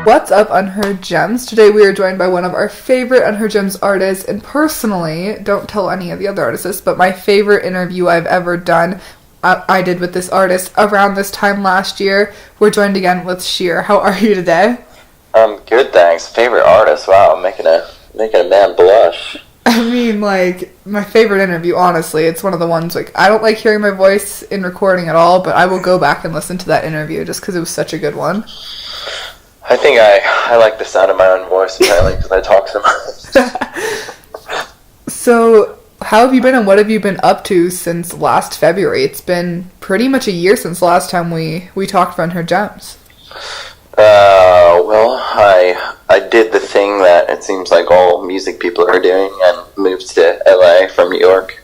What's up, Unheard Gems? Today we are joined by one of our favorite Unheard Gems artists, and personally, don't tell any of the other artists, but my favorite interview I've ever done, I did with this artist around this time last year. We're joined again with SHEARE. How are you today? I'm good, thanks. Favorite artist? Wow, making a man blush. I mean, like, my favorite interview, honestly. It's one of the ones, like, I don't like hearing my voice in recording at all, but I will go back and listen to that interview just because it was such a good one. I think I like the sound of my own voice, apparently, because I talk so much. So, how have you been and what have you been up to since last February? It's been pretty much a year since last time we talked for Unheard Gems. Well, I did the thing that it seems like all music people are doing and moved to LA from New York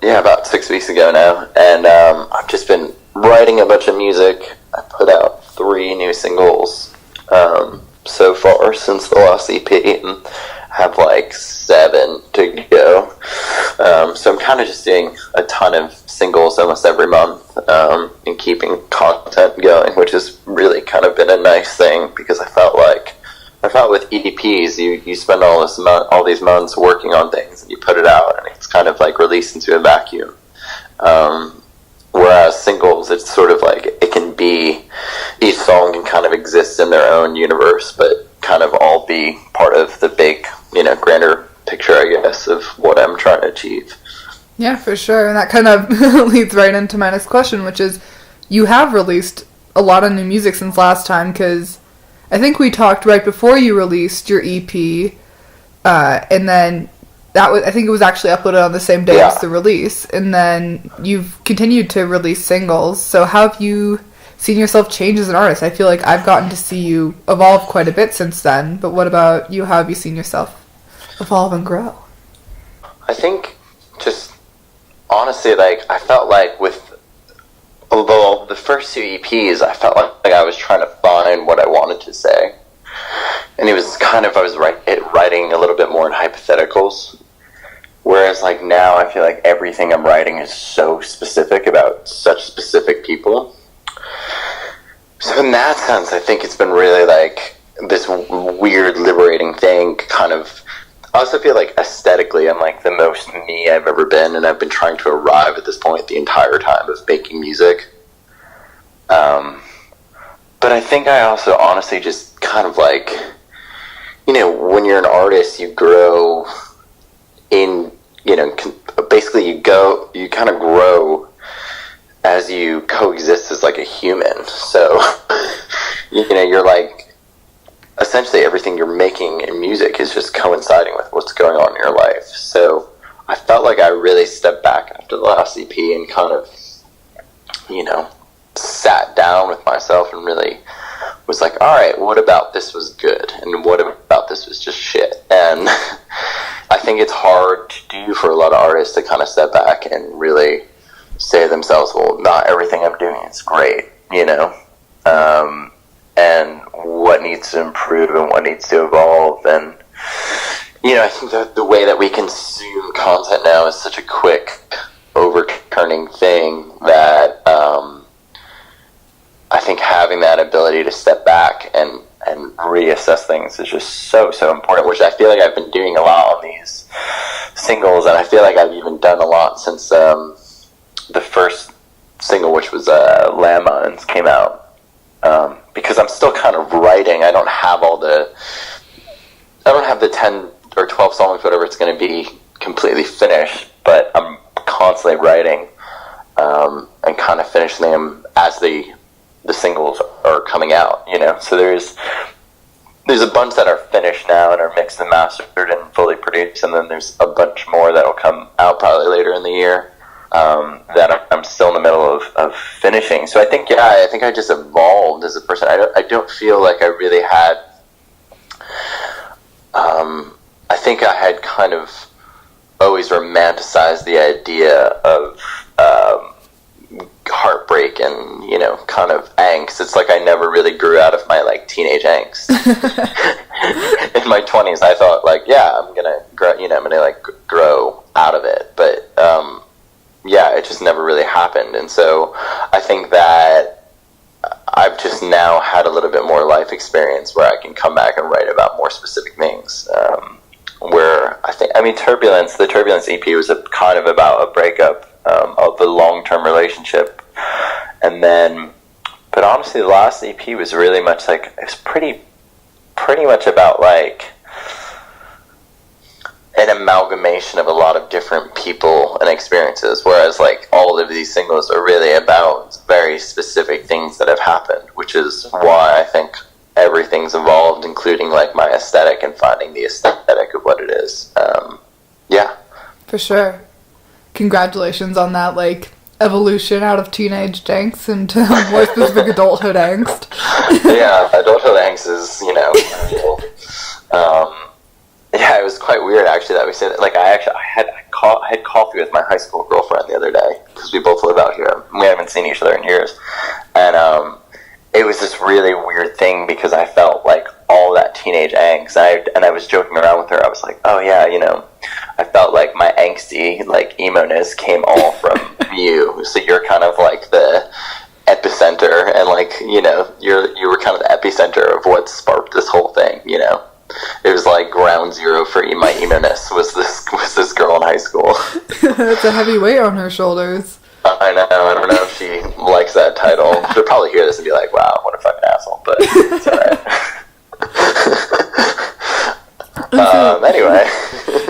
about 6 weeks ago now, and I've just been writing a bunch of music. I put out 3 new singles so far since the last EP, and have like 7 to go. So I'm kind of just doing a ton of singles almost every month and keeping content going, which has really kind of been a nice thing, because I felt with EPs, you spend all these months working on things and you put it out and it's kind of like released into a vacuum. Whereas singles, it's sort of like it can be, each song can kind of exist in their own universe, but kind of all be part of the big, grander picture, I guess, of what I'm trying to achieve. Yeah, for sure. And that kind of leads right into my next question, which is, you have released a lot of new music since last time, because I think we talked right before you released your EP, and then I think it was actually uploaded on the same day as the release, and then you've continued to release singles. So how have you seen yourself change as an artist? I feel like I've gotten to see you evolve quite a bit since then, but what about you? How have you seen yourself evolve and grow? I think just honestly, I felt like although the first 2 EPs, I felt like I was trying to find what I wanted to say, and it was kind of, I was writing a little bit more in hypotheticals, whereas now I feel like everything I'm writing is so specific about such specific people. So in that sense, I think it's been really this weird liberating thing, kind of. I also feel like aesthetically I'm the most me I've ever been, and I've been trying to arrive at this point the entire time of making music. But I think I also honestly just kind of when you're an artist, you grow in, basically you kind of grow as you coexist as a human. So, you're essentially everything you're making in music is just coinciding with what's going on in your life. So I felt like I really stepped back after the last EP and kind of, sat down with myself and really was like, all right, what about this was good? And what about this was just shit? And I think it's hard to do for a lot of artists to kind of step back and really say to themselves, well, not everything I'm doing is great, and what needs to improve and what needs to evolve. And I think that the way that we consume content now is such a quick overturning thing that I think having that ability to step back and reassess things is just so important, which I feel like I've been doing a lot on these singles, and I feel like I've even done a lot since the first single, which was Landmines, came out. Because I'm still kind of writing. I don't have the 10 or 12 songs, whatever it's going to be, completely finished, but I'm constantly writing and kind of finishing them as the singles are coming out, So there's a bunch that are finished now and are mixed and mastered and fully produced, and then there's a bunch more that will come out probably later in the year. That I'm still in the middle of finishing. So I think I just evolved as a person. I don't feel like I really had, I think I had kind of always romanticized the idea of heartbreak and, kind of angst. It's like I never really grew out of my, teenage angst. In my 20s, I thought, I'm gonna grow out of it. But, it just never really happened. And so I think that I've I've just now had a little bit more life experience where I can come back and write about more specific things. Where Turbulence, the Turbulence EP was kind of about a breakup of a long-term relationship. And then, but honestly, the last EP was really much like, it was pretty much about like an amalgamation of a lot of different people and experiences, whereas like all of these singles are really about very specific things that have happened, which is why I think everything's evolved, including like my aesthetic and finding the aesthetic of what it is. Yeah, for sure. Congratulations on that, like, evolution out of teenage angst into more specific adulthood angst. Yeah, adulthood angst is, you know, yeah, it was quite weird actually that we said, like, I had coffee with my high school girlfriend the other day, because we both live out here. We haven't seen each other in years, and it was this really weird thing because I felt like all that teenage angst, and I was joking around with her. I was like, oh yeah, you know, I felt like my angsty, like, emo-ness came all from you, so you're kind of like the epicenter, and like, you know, you were kind of the epicenter of what sparked this whole thing, you know. It was like ground zero for my emo-ness was this girl in high school. It's a heavy weight on her shoulders. I know, I don't know if she likes that title. She'll probably hear this and be like, wow, what a fucking asshole, but it's alright. Anyway.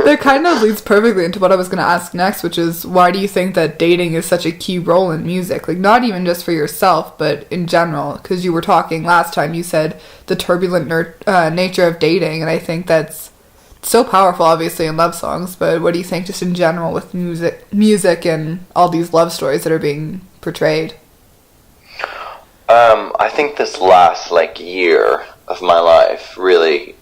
That kind of leads perfectly into what I was going to ask next, which is, why do you think that dating is such a key role in music? Like, not even just for yourself, but in general. Because you were talking last time, you said the turbulent nature of dating, and I think that's so powerful, obviously, in love songs, but what do you think just in general with music and all these love stories that are being portrayed? I think this last, like, year of my life really,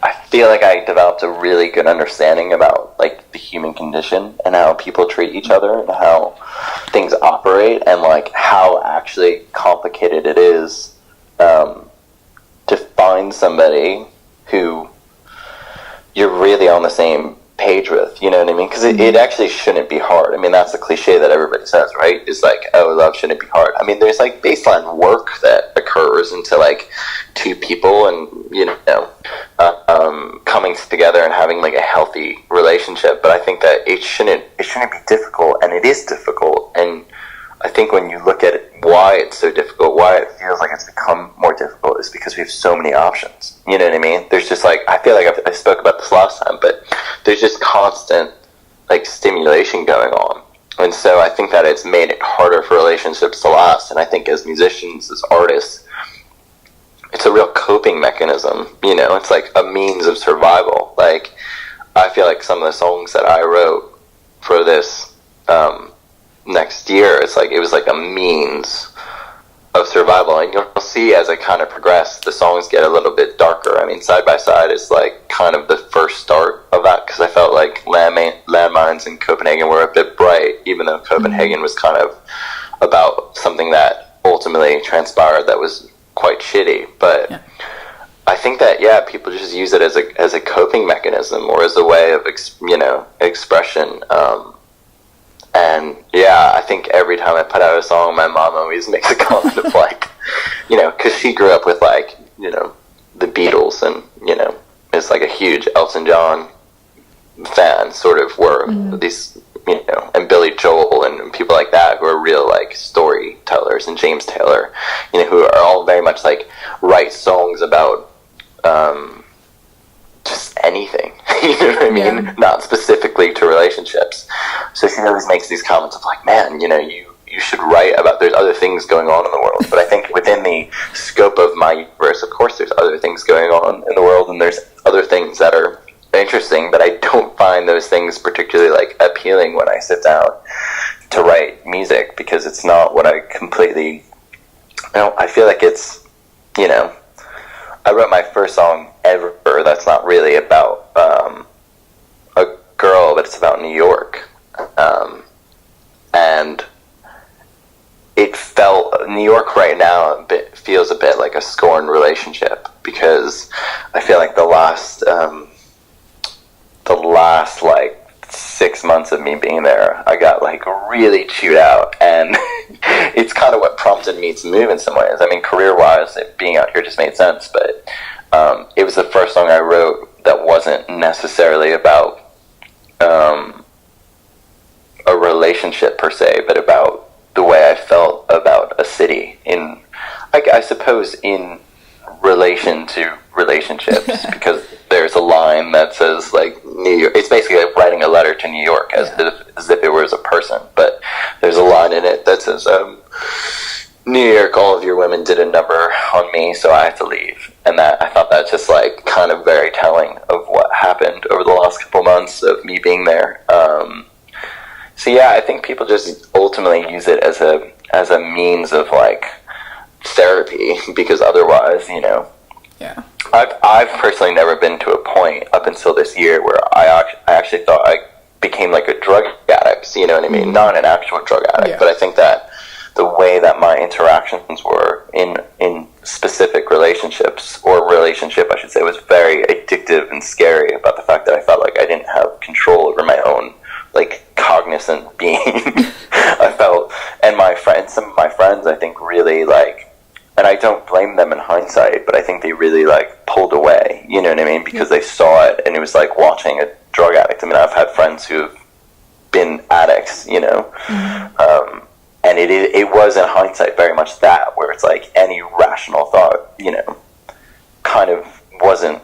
I feel like I developed a really good understanding about, like, the human condition and how people treat each other and how things operate, and, like, how actually complicated it is to find somebody who you're really on the same page with, you know what I mean? Because it actually shouldn't be hard. I mean, that's the cliche that everybody says, right? It's like, oh, love shouldn't be hard. I mean, there's, like, baseline work that occurs into, like, two people and, you know, coming together and having, like, a healthy relationship. But I think that it shouldn't be difficult, and it is difficult. And I think when you look at it, why it's so difficult, why it feels like it's become more difficult, is because we have so many options. You know what I mean? There's just, like, I feel like I spoke about this last time, but there's just constant, like, stimulation going on. And so I think that it's made it harder for relationships to last. And I think as musicians, as artists, it's a real coping mechanism. You know, it's like a means of survival. Like, I feel like some of the songs that I wrote for this next year, it's like, it was like a means of survival. And you'll see as I kind of progress, the songs get a little bit darker. I mean, Side by Side is like kind of the first start of that, because I felt like Landmines in Copenhagen were a bit bright, even though Copenhagen was kind of about something that ultimately transpired that was quite shitty. But yeah. I think that, yeah, people just use it as a coping mechanism, or as a way of expression. And yeah, I think every time I put out a song, my mom always makes a comment of, like, you know, because she grew up with, like, you know, the Beatles, and, you know, is like a huge Elton John fan, sort of, were these, you know, and Billy Joel and people like that, who are real, like, storytellers, and James Taylor, you know, who are all very much, like, write songs about just anything. You know what I mean? Yeah. Not specifically to relationships. So she always makes these comments of, like, man, you know, you should write about, there's other things going on in the world. But I think within the scope of my universe, of course, there's other things going on in the world, and there's other things that are interesting, but I don't find those things particularly, like, appealing when I sit down to write music, because it's not what I completely, you know, I feel like it's, you know, I wrote my first song ever that's not really about a girl, but it's about New York. And it felt, New York right now feels a bit like a scorned relationship, because I feel like the last like 6 months of me being there, I got, like, really chewed out, and it's kind of what prompted me to move in some ways. I mean, career-wise, being out here just made sense, but it was the first song I wrote that wasn't necessarily about a relationship per se, but about the way I felt about a city in, I suppose, in relation to relationships, because there's a line that says, like, New York, it's basically like writing a letter to New York as if it was a person, but there's a line in it that says, New York, all of your women did a number on me, so I have to leave. And that, I thought that's just, like, kind of very telling of what happened over the last couple months of me being there. So yeah, I think people just ultimately use it as a means of, like, therapy, because otherwise, you know, I've personally never been to a point up until this year where I actually thought I became like a drug addict, you know what I mean? Not an actual drug addict, but I think that the way that my interactions were in specific relationships, or relationship I should say, was very addictive and scary, about the fact that I felt like I didn't have control over my own, like, cognizant being. I felt, and some of my friends, I think, really, like, and I don't blame them in hindsight, but I think they really, like, pulled away, you know what I mean? Because they saw it, and it was like watching a drug addict. I mean, I've had friends who've been addicts, you know? And it was, in hindsight, very much that, where it's like any rational thought, you know, kind of wasn't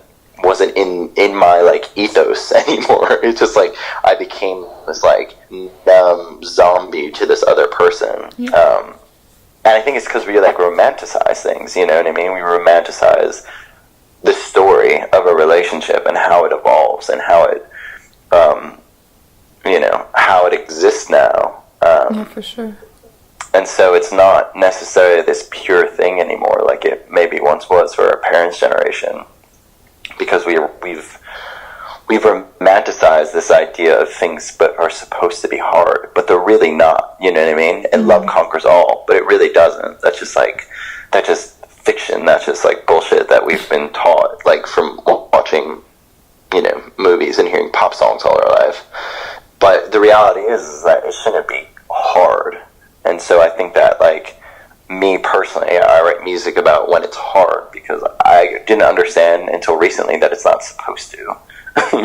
in my, like, ethos anymore. It's just like I became this, like, numb zombie to this other person. And I think it's because we, like, romanticize things, you know what I mean? We romanticize the story of a relationship and how it evolves and how it, you know, how it exists now. Yeah, for sure. And so it's not necessarily this pure thing anymore, like it maybe once was for our parents' generation, because we've romanticized this idea of things but are supposed to be hard, but they're really not, you know what I mean? And love conquers all, but it really doesn't. That's just fiction. That's just, like, bullshit that we've been taught, like, from watching, you know, movies and hearing pop songs all our life. But the reality is that it shouldn't be hard. And so I think that, like, me personally, I write music about when it's hard, because I didn't understand until recently that it's not supposed to.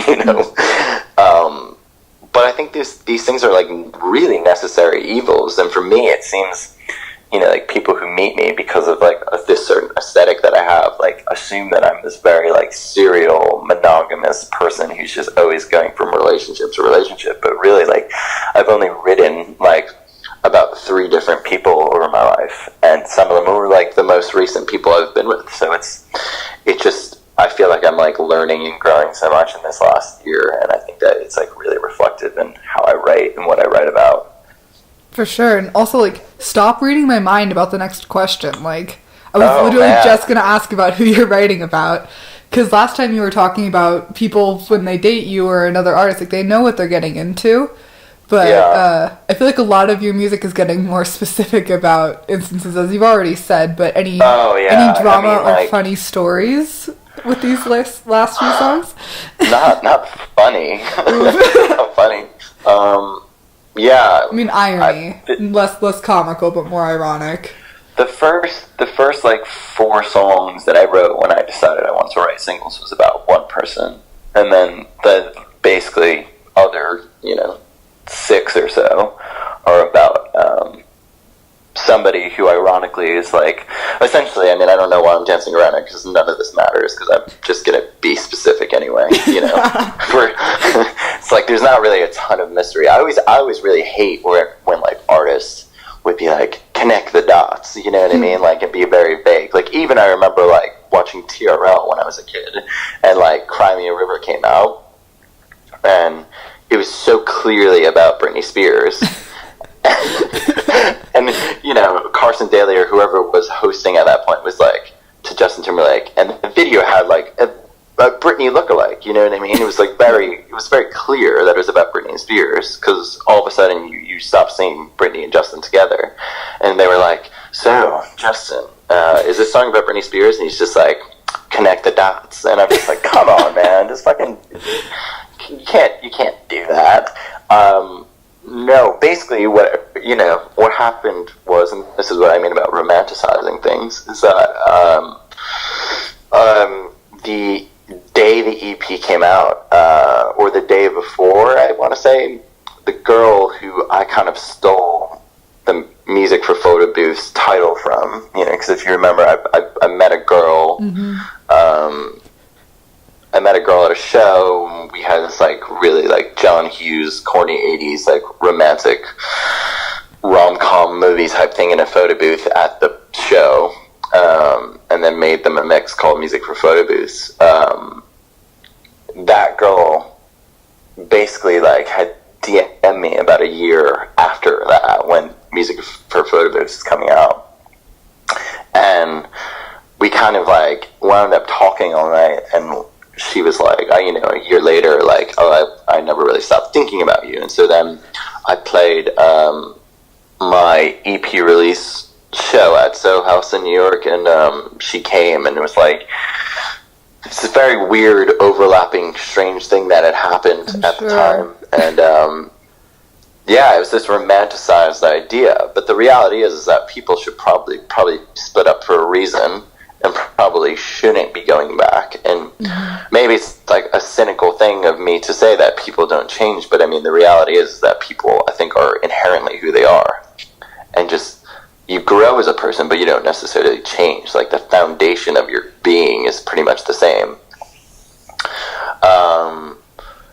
You know, but I think these things are, like, really necessary evils, and for me it seems, you know, like, people who meet me because of, like, this certain aesthetic that I have, like, assume that I'm this very, like, serial monogamous person who's just always going from relationship to relationship, but really, like, I've only written, like, about 3 different people over my life, and some of them were, like, the most recent people I've been with, so it just, I feel like I'm, like, learning and growing so much in this last year, and I think that it's, like, really reflective in how I write and what I write about. For sure, and also, like, stop reading my mind about the next question. Like, I was literally just going to ask about who you're writing about, because last time you were talking about people, when they date you or another artist, like, they know what they're getting into, but I feel like a lot of your music is getting more specific about instances, as you've already said, but any drama or funny stories with these last few songs? Not funny. Not funny. Yeah. I mean, irony. Less comical, but more ironic. The first like 4 songs that I wrote when I decided I wanted to write singles was about one person, and then the basically other, you know, 6 or so are about somebody who ironically is, like, essentially, I mean, I don't know why I'm dancing around it, because none of this matters, because I'm just going to be specific anyway, you know. It's like, there's not really a ton of mystery. I always really hate when, like, artists would be like, connect the dots, you know what I mean, like, and be very vague. Like, even I remember, like, watching TRL when I was a kid, and, like, Cry Me a River came out, and it was so clearly about Britney Spears. And, you know, Carson Daly or whoever was hosting at that point was like, to Justin Timberlake, and the video had, like, a Britney lookalike, you know what I mean? It was, like, it was very clear that it was about Britney Spears, because all of a sudden you stopped seeing Britney and Justin together, and they were like, so, Justin, is this song about Britney Spears? And he's just like, connect the dots, and I'm just like, come on, man, just fucking, you can't do that. No, basically what happened was, and this is what I mean about romanticizing things, is that the day the EP came out, or the day before, I want to say, the girl who I kind of stole the Music for Photo Booth's title from, because if you remember, I met a girl, I met a girl at a show. We had this really John Hughes, corny 80s romantic rom-com movie type thing in a photo booth at the show, and then made them a mix called Music for Photo Booths. That girl basically had DM me about a year after that when Music for Photo Booths is coming out, and we kind of wound up talking all night, and she was a year later, I never really stopped thinking about you. And so then I played my EP release show at Soho House in New York, and she came, and it was it's a very weird, overlapping, strange thing that had happened at the time. And it was this romanticized idea. But the reality is that people should probably split up for a reason, and probably shouldn't be going back. And maybe it's a cynical thing of me to say that people don't change, but I mean the reality is that people, I think, are inherently who they are, and just you grow as a person, but you don't necessarily change. The foundation of your being is pretty much the same.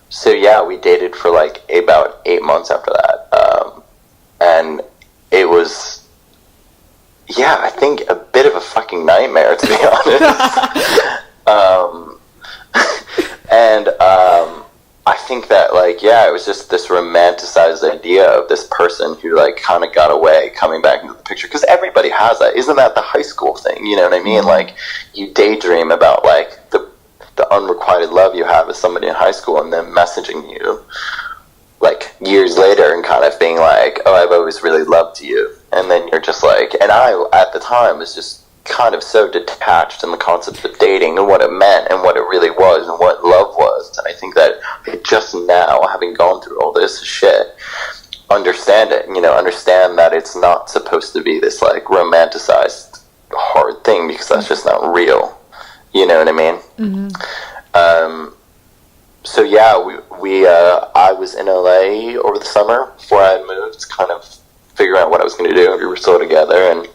So yeah, we dated for about 8 months after that, and it was, I think, a bit of a fucking nightmare, to be honest. And I think that it was just this romanticized idea of this person who kind of got away coming back into the picture, because everybody has that. Isn't that the high school thing? You know what I mean? You daydream about the unrequited love you have with somebody in high school, and then messaging you years later and kind of being oh, I've always really loved you. And then you're just and I, at the time, was just kind of so detached in the concept of dating and what it meant and what it really was and what love was. And I think that just now, having gone through all this shit, understand it, understand that it's not supposed to be this romanticized hard thing, because that's just not real. You know what I mean? Mm-hmm. So yeah, I was in LA over the summer before I had moved, kind of figuring out what I was going to do, and we were still together, and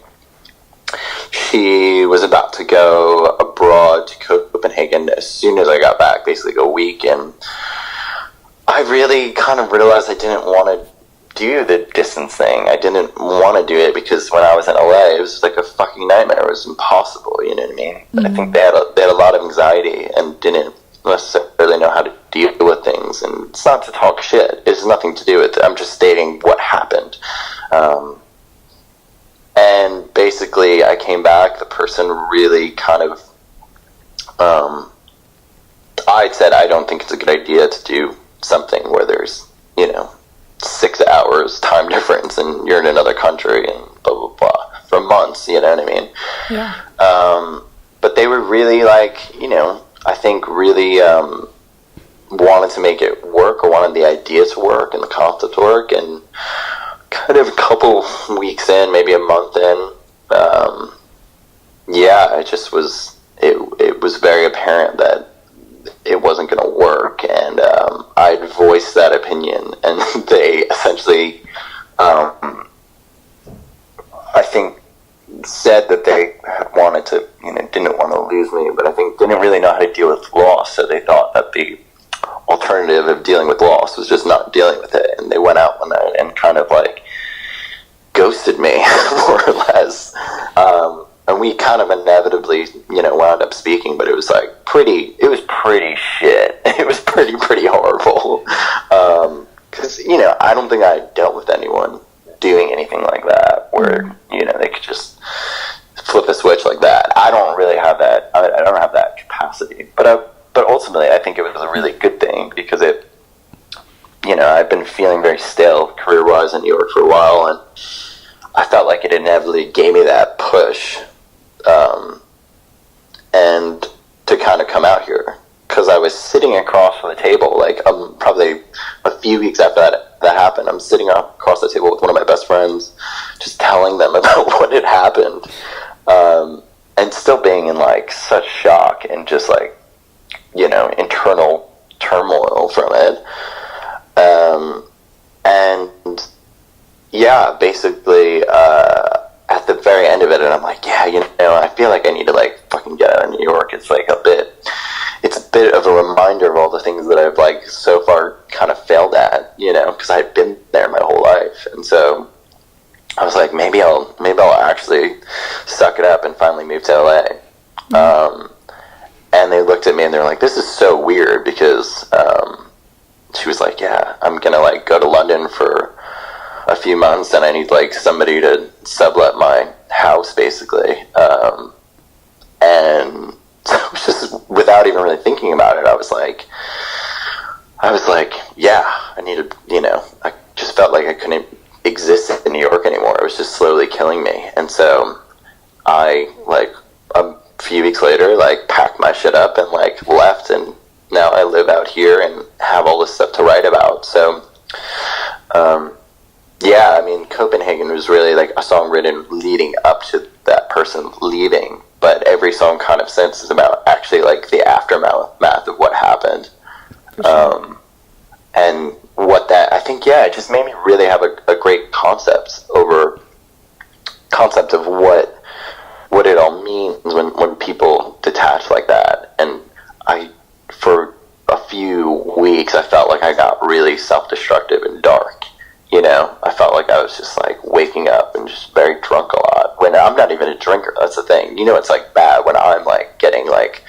she was about to go abroad to Copenhagen as soon as I got back, basically a week, and I really kind of realized I didn't want to do the distance thing. I didn't want to do it because when I was in LA, it was a fucking nightmare. It was impossible, you know what I mean? Mm-hmm. I think they had a lot of anxiety and didn't necessarily know how to deal with things, and it's not to talk shit. It has nothing to do with it. I'm just stating what happened. And basically, I came back. The person really kind of, I said, I don't think it's a good idea to do something where there's, 6 hours time difference and you're in another country and blah, blah, blah, for months, you know what I mean? Yeah. But they were really I think really wanted to make it work, or wanted the idea to work and the concept to work, and kind of a couple weeks in, maybe a month in, it just was, it was very apparent that it wasn't going to work, and I'd voiced that opinion, and they essentially, I think, said that they had wanted to, didn't want to lose me, but I think didn't really know how to deal with loss, so they thought that the alternative of dealing with loss was just not dealing with it, and they went out one night and kind of ghosted me, more or less, and we kind of inevitably, wound up speaking, but it was pretty shit. It was pretty horrible, because, I don't think I dealt with anyone doing anything like that, where, they could just flip a switch like that. I don't really have that, I don't have that capacity, but ultimately I think it was a really good thing, because it, I've been feeling very stale career-wise in New York for a while, and I felt like it inevitably gave me that push, and to kind of come out here, because I was sitting across from the table, probably a few weeks after that happened. I'm sitting across the table with one of my best friends, just telling them about what had happened, and still being in like such shock and just like, you know, internal turmoil from it. And yeah, basically, at the very end of it, and I'm like, yeah, you know, I feel like I need to like fucking get out of New York. It's like it's a bit of a reminder of all the things that I've like so far kind of failed at, you know, because I'd been there my whole life. And so I was like, maybe I'll actually suck it up and finally move to LA. And they looked at me and they're like, this is so weird, because she was like, yeah, I'm gonna like go to London for a few months and I need like somebody to sublet my house, basically. And so just without even really thinking about it, I was like, yeah, I need to, you know, I just felt like I couldn't exist in New York anymore. It was just slowly killing me. And so I, like, a few weeks later, like, packed my shit up and, like, left, and now I live out here and have all this stuff to write about. So, yeah, I mean, Copenhagen was really, like, a song written leading up to that person leaving, but every song kind of since is about actually, like, the aftermath of what happened. Sure. And what that, I think, yeah, it just made me really have a great concept of what it all means when people detach like that. And for a few weeks, I felt like I got really self-destructive and dark. You know, I felt like I was just like waking up and just very drunk a lot. When I'm not even a drinker, that's the thing. You know, it's like bad when I'm like getting like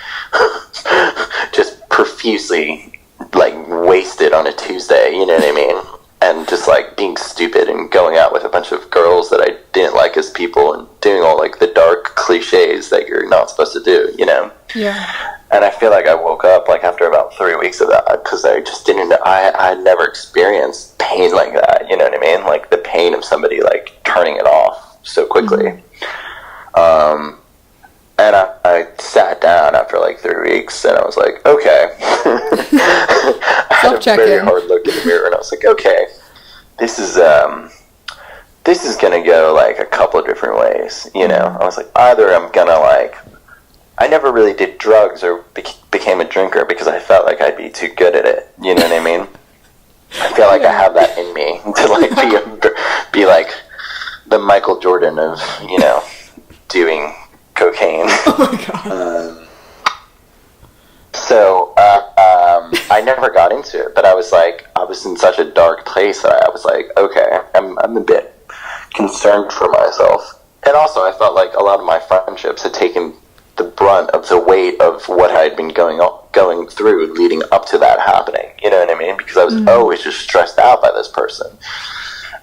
just profusely like wasted on a Tuesday, you know what I mean? And just like being stupid and going out with a bunch of girls that I didn't like as people and doing all like the dark cliches that you're not supposed to do, you know? Yeah. And I feel like I woke up like after about 3 weeks of that, because I just didn't, I had never experienced pain like that, you know what I mean? Like the pain of somebody like turning it off so quickly. Mm-hmm. And I sat down after like 3 weeks and I was like, okay. I had a very hard look in the mirror and I was like, okay, this is gonna go like a couple of different ways, you know? I was like, either I'm gonna like, I never really did drugs or became a drinker because I felt like I'd be too good at it. You know what I mean? I feel like I have that in me to like be like the Michael Jordan of, you know, doing cocaine. Oh my god. So I never got into it, but I was in such a dark place that I was like, okay, I'm a bit concerned for myself. And also I felt like a lot of my friendships had taken the brunt of the weight of what I had been going through leading up to that happening. You know what I mean? Because I was always just stressed out by this person.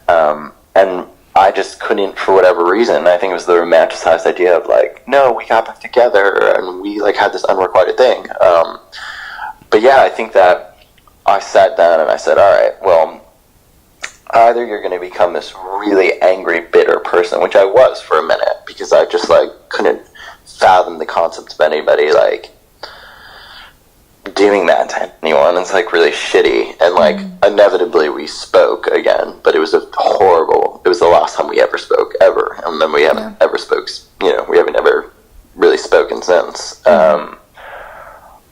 And I just couldn't, for whatever reason. I think it was the romanticized idea of like, no, we got back together and we like had this unrequited thing. But yeah, I think that I sat down and I said, all right, well, either you're going to become this really angry, bitter person, which I was for a minute, because I just like couldn't fathom the concept of anybody like doing that to anyone. It's like really shitty, and like inevitably we spoke again, but it was it was the last time we ever spoke ever, and then we haven't ever spoke, you know, we haven't ever really spoken since.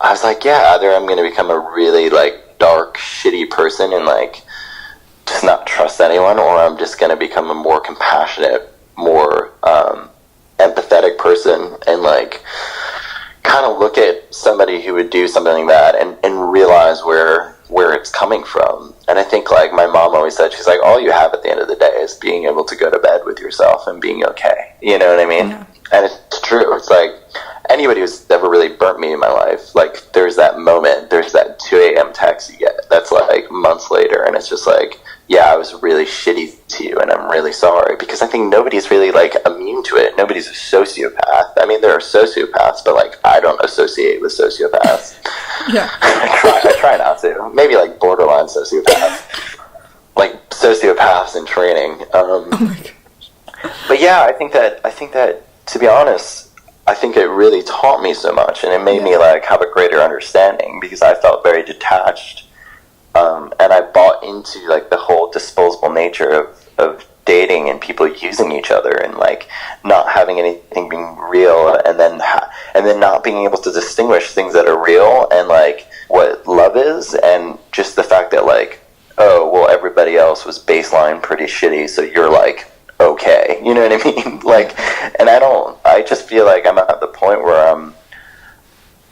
I was like, yeah, either I'm going to become a really like dark, shitty person and like just not trust anyone, or I'm just going to become a more compassionate, more empathetic person and like kind of look at somebody who would do something like that and realize where it's coming from. And I think like my mom always said, she's like, all you have at the end of the day is being able to go to bed with yourself and being okay. You know what I mean? Yeah. And it's true. It's like anybody who's ever really burnt me in my life, like there's that moment, there's that 2 a.m. text you get that's like months later, and it's just like, yeah, I was really shitty to you and I'm really sorry, because I think nobody's really like immune to it. Nobody's a sociopath. I mean, there are sociopaths, but like I don't associate with sociopaths. Yeah. I try not to. Maybe like borderline sociopaths. Like sociopaths in training. Oh my gosh. But yeah, I think that to be honest, I think it really taught me so much, and it made me like have a greater understanding, because I felt very detached And I bought into like the whole disposable nature of dating and people using each other and like not having anything being real, and then not being able to distinguish things that are real and like what love is, and just the fact that like, oh well, everybody else was baseline pretty shitty, so you're like okay, you know what I mean? Like, and I just feel like I'm at the point where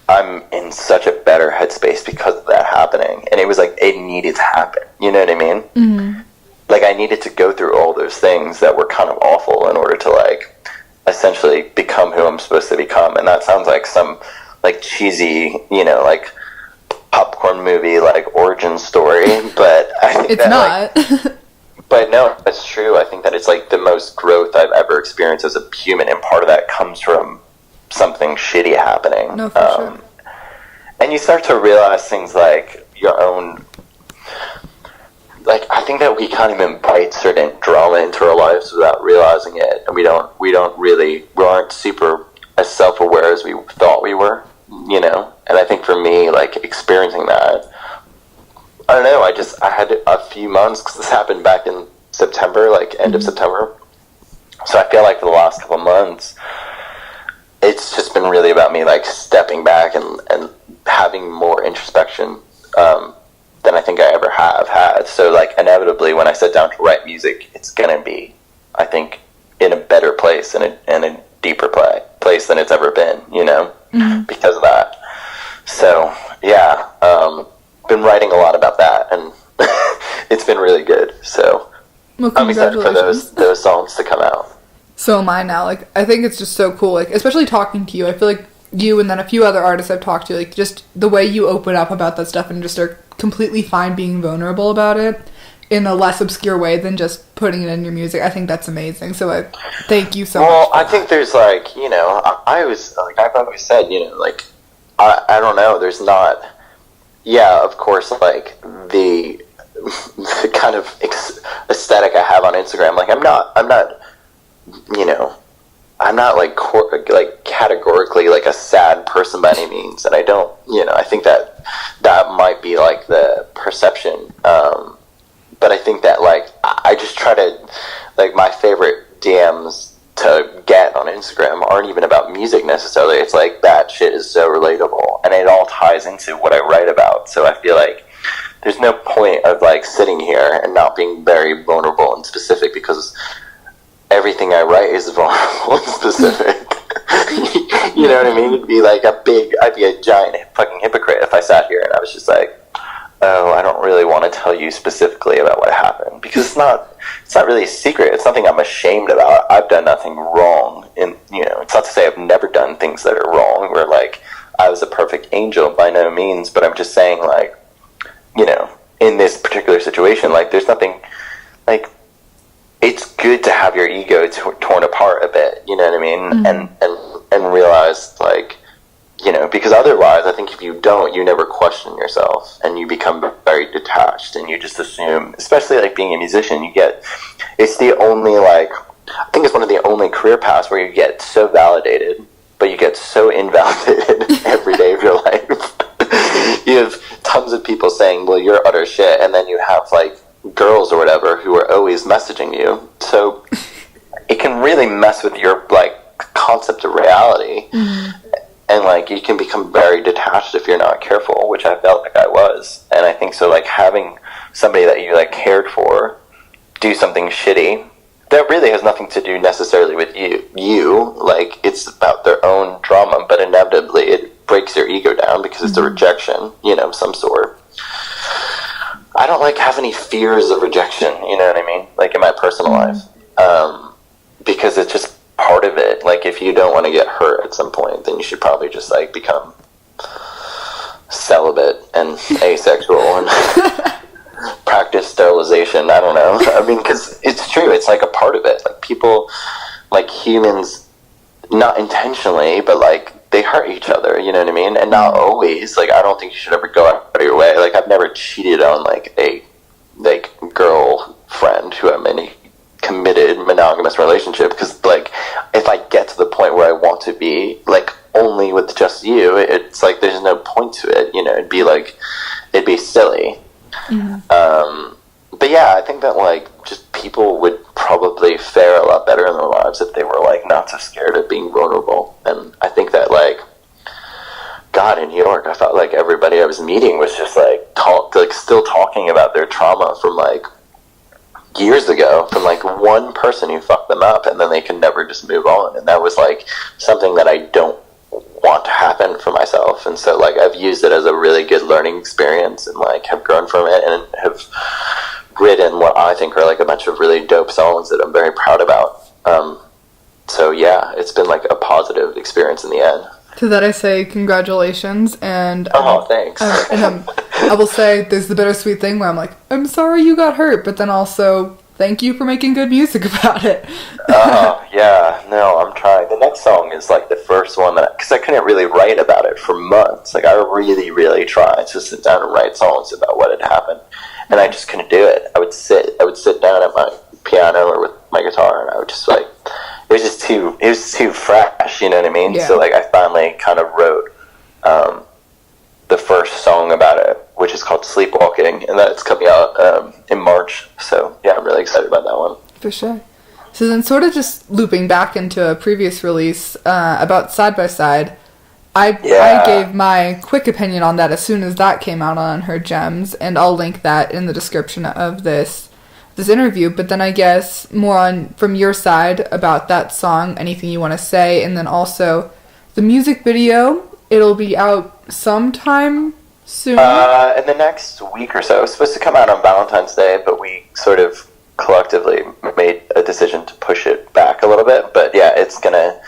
I'm in such a better headspace because of that happening, and it was like it needed to happen, you know what I mean? Mm-hmm. Like I needed to go through all those things that were kind of awful in order to like essentially become who I'm supposed to become. And that sounds like some like cheesy, you know, like popcorn movie like origin story, but I think it's not. Like, but no, it's true. I think that it's like the most growth I've ever experienced as a human, and part of that comes from something shitty happening. No, for sure. And you start to realize things like your own. Like I think that we kind of invite certain drama into our lives without realizing it, and we aren't super as self-aware as we thought we were, you know. And I think for me, like experiencing that, I don't know. I had a few months because this happened back in September, like end of September. So I feel like for the last couple of months, it's just been really about me like stepping back and having more introspection. Than I think I ever have had. So like inevitably when I sit down to write music, it's gonna be, I think, in a better place and a deeper place than it's ever been, you know, because of that. So yeah, been writing a lot about that, and it's been really good. So well, I'm excited for those songs to come out. So am I now. Like I think it's just so cool. Like especially talking to you, I feel like you and then a few other artists I've talked to, like just the way you open up about that stuff and just are completely fine being vulnerable about it in a less obscure way than just putting it in your music. I think that's amazing. So I thank you so much. Well, I think there's like, you know, I've always said, you know, like I don't know, there's not, yeah, of course, like the kind of aesthetic I have on Instagram, like I'm not, you know, I'm not like categorically like a sad person by any means, and I don't, you know, I think that might be like the perception, but I think that like I just try to, like my favorite DMs to get on Instagram aren't even about music necessarily. It's like that shit is so relatable, and it all ties into what I write about. So I feel like there's no point of like sitting here and not being very vulnerable and specific, because everything I write is vulnerable and specific. You know what I mean? I'd be a giant fucking hypocrite if I sat here and I was just like, oh, I don't really want to tell you specifically about what happened, because it's not really a secret. It's nothing I'm ashamed about. I've done nothing wrong, and you know, it's not to say I've never done things that are wrong, where like I was a perfect angel, by no means, but I'm just saying, like, you know, in this particular situation, like there's nothing, like, it's good to have your ego torn apart a bit, you know what I mean? And realize, like, you know, because otherwise, I think if you don't, you never question yourself, and you become very detached, and you just assume, especially like being a musician, it's the only, like, I think it's one of the only career paths where you get so validated, but you get so invalidated every day of your life. You have tons of people saying, well, you're utter shit, and then you have, like, girls or whatever who are always messaging you, so it can really mess with your like concept of reality, and like you can become very detached if you're not careful, which I felt like I was. And I think so, like having somebody that you like cared for do something shitty that really has nothing to do necessarily with you, like it's about their own drama, but inevitably it breaks your ego down because it's a rejection, you know, some sort. I don't like have any fears of rejection, you know what I mean? Like in my personal life. Because it's just part of it. Like if you don't want to get hurt at some point, then you should probably just like become celibate and asexual and practice sterilization. I don't know. I mean, because it's true. It's like a part of it. Like people, like humans, not intentionally, but like they hurt each other, you know what I mean? And not always. Like, I don't think you should ever go out of your way. Like, I've never cheated on, like, a, like, girlfriend who I'm in a committed monogamous relationship, because, like, if I get to the point where I want to be, like, only with just you, it's like there's no point to it, you know? It'd be, like, it'd be silly. But yeah, I think that like just people would probably fare a lot better in their lives if they were like not so scared of being vulnerable. And I think that like, God, in New York, I felt like everybody I was meeting was just like still talking about their trauma from like years ago, from like one person who fucked them up, and then they can never just move on. And that was like something that I don't want to happen for myself. And so like I've used it as a really good learning experience, and like have grown from it, and have written what I think are like a bunch of really dope songs that I'm very proud about. So yeah, it's been like a positive experience in the end. To that I say congratulations, and thanks. I will say there's the bittersweet thing where I'm like, I'm sorry you got hurt, but then also thank you for making good music about it. Yeah, no, I'm trying. The next song is like the first one that, because I couldn't really write about it for months. Like I really tried to sit down and write songs about what had happened, and I just couldn't do it. I would sit down at my piano or with my guitar, and I would just like, it was too fresh, you know what I mean? Yeah. So like I finally kind of wrote the first song about it, which is called Sleepwalking, and that's coming out in March. So yeah, I'm really excited about that one. For sure. So then sort of just looping back into a previous release about Side by Side, I gave my quick opinion on that as soon as that came out on Unheard Gems, and I'll link that in the description of this interview. But then I guess more on from your side about that song, anything you want to say, and then also the music video. It'll be out sometime soon. In the next week or so. It was supposed to come out on Valentine's Day, but we sort of collectively made a decision to push it back a little bit. But yeah, it's gonna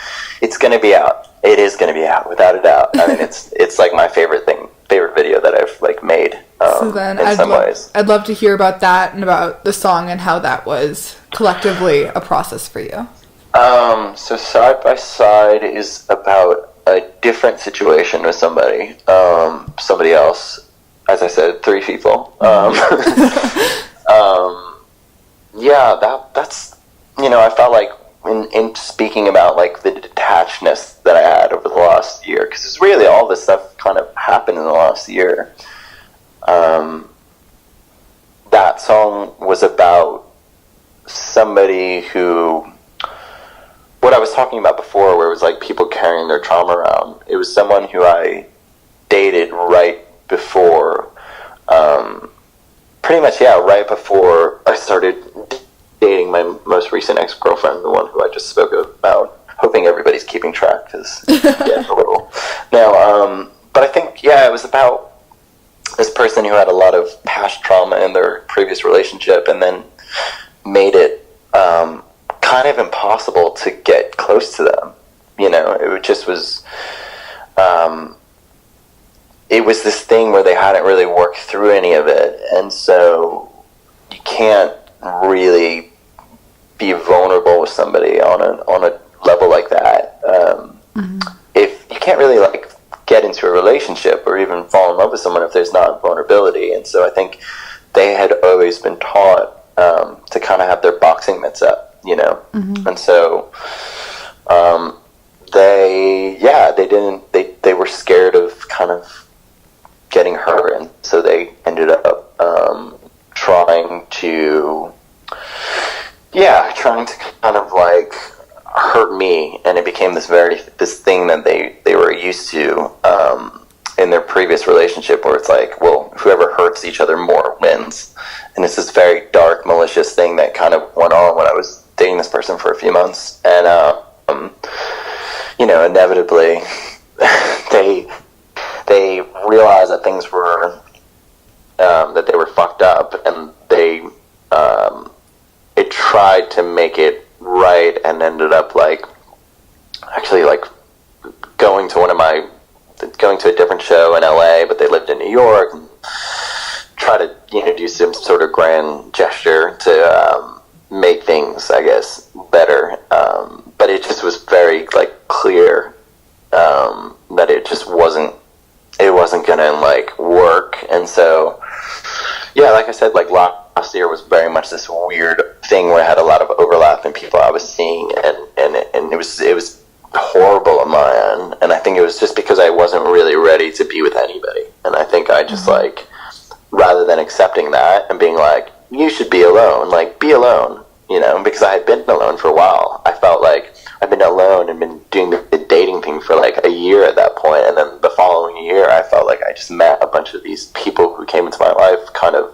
be out. It is gonna be out without a doubt. I mean, it's like my favorite video that I've like made. So then I'd love to hear about that and about the song and how that was collectively a process for you. So Side by Side is about a different situation with somebody else. As I said, 3 people. Yeah, that's, you know, I felt like in speaking about like the detachedness that I had over the last year, because it's really all this stuff kind of happened in the last year. That song was about somebody who, what I was talking about before, where it was like people carrying their trauma around. It was someone who I dated right before, pretty much, yeah, right before I started dating my most recent ex-girlfriend, the one who I just spoke about. Hoping everybody's keeping track, because yeah, a little. Now, but I think, yeah, it was about this person who had a lot of past trauma in their previous relationship, and then made it kind of impossible to get close to them. You know, it just was, it was this thing where they hadn't really worked through any of it, and so you can't really be vulnerable with somebody on a level like that. If you can't really like get into a relationship or even fall in love with someone if there's not vulnerability. And so I think they had always been taught to kind of have their boxing mitts up, you know. And so they were scared of kind of getting hurt, and so they ended up trying to kind of like hurt me, and it became this thing that they were used to in their previous relationship, where it's like, well, whoever hurts each other more wins. And it's this very dark, malicious thing that kind of went on when I was dating this person for a few months, and you know, inevitably they realized that things were that they were fucked up, and they it tried to make it right, and ended up like actually like going to a different show in LA, but they lived in New York, and try to, you know, do some sort of grand gesture to make things, I guess, better. But it just was very like clear that it just wasn't gonna like work. And so yeah, like I said, like last year was very much this weird thing where I had a lot of overlap in people I was seeing, and it was horrible on my end. And I think it was just because I wasn't really ready to be with anybody, and I think I just like rather than accepting that and being like, you should be alone, like, be alone, you know, because I had been alone for a while. I felt like I've been alone and been doing the dating thing for like a year at that point, and then the following year I felt like I just met a bunch of these people who came into my life kind of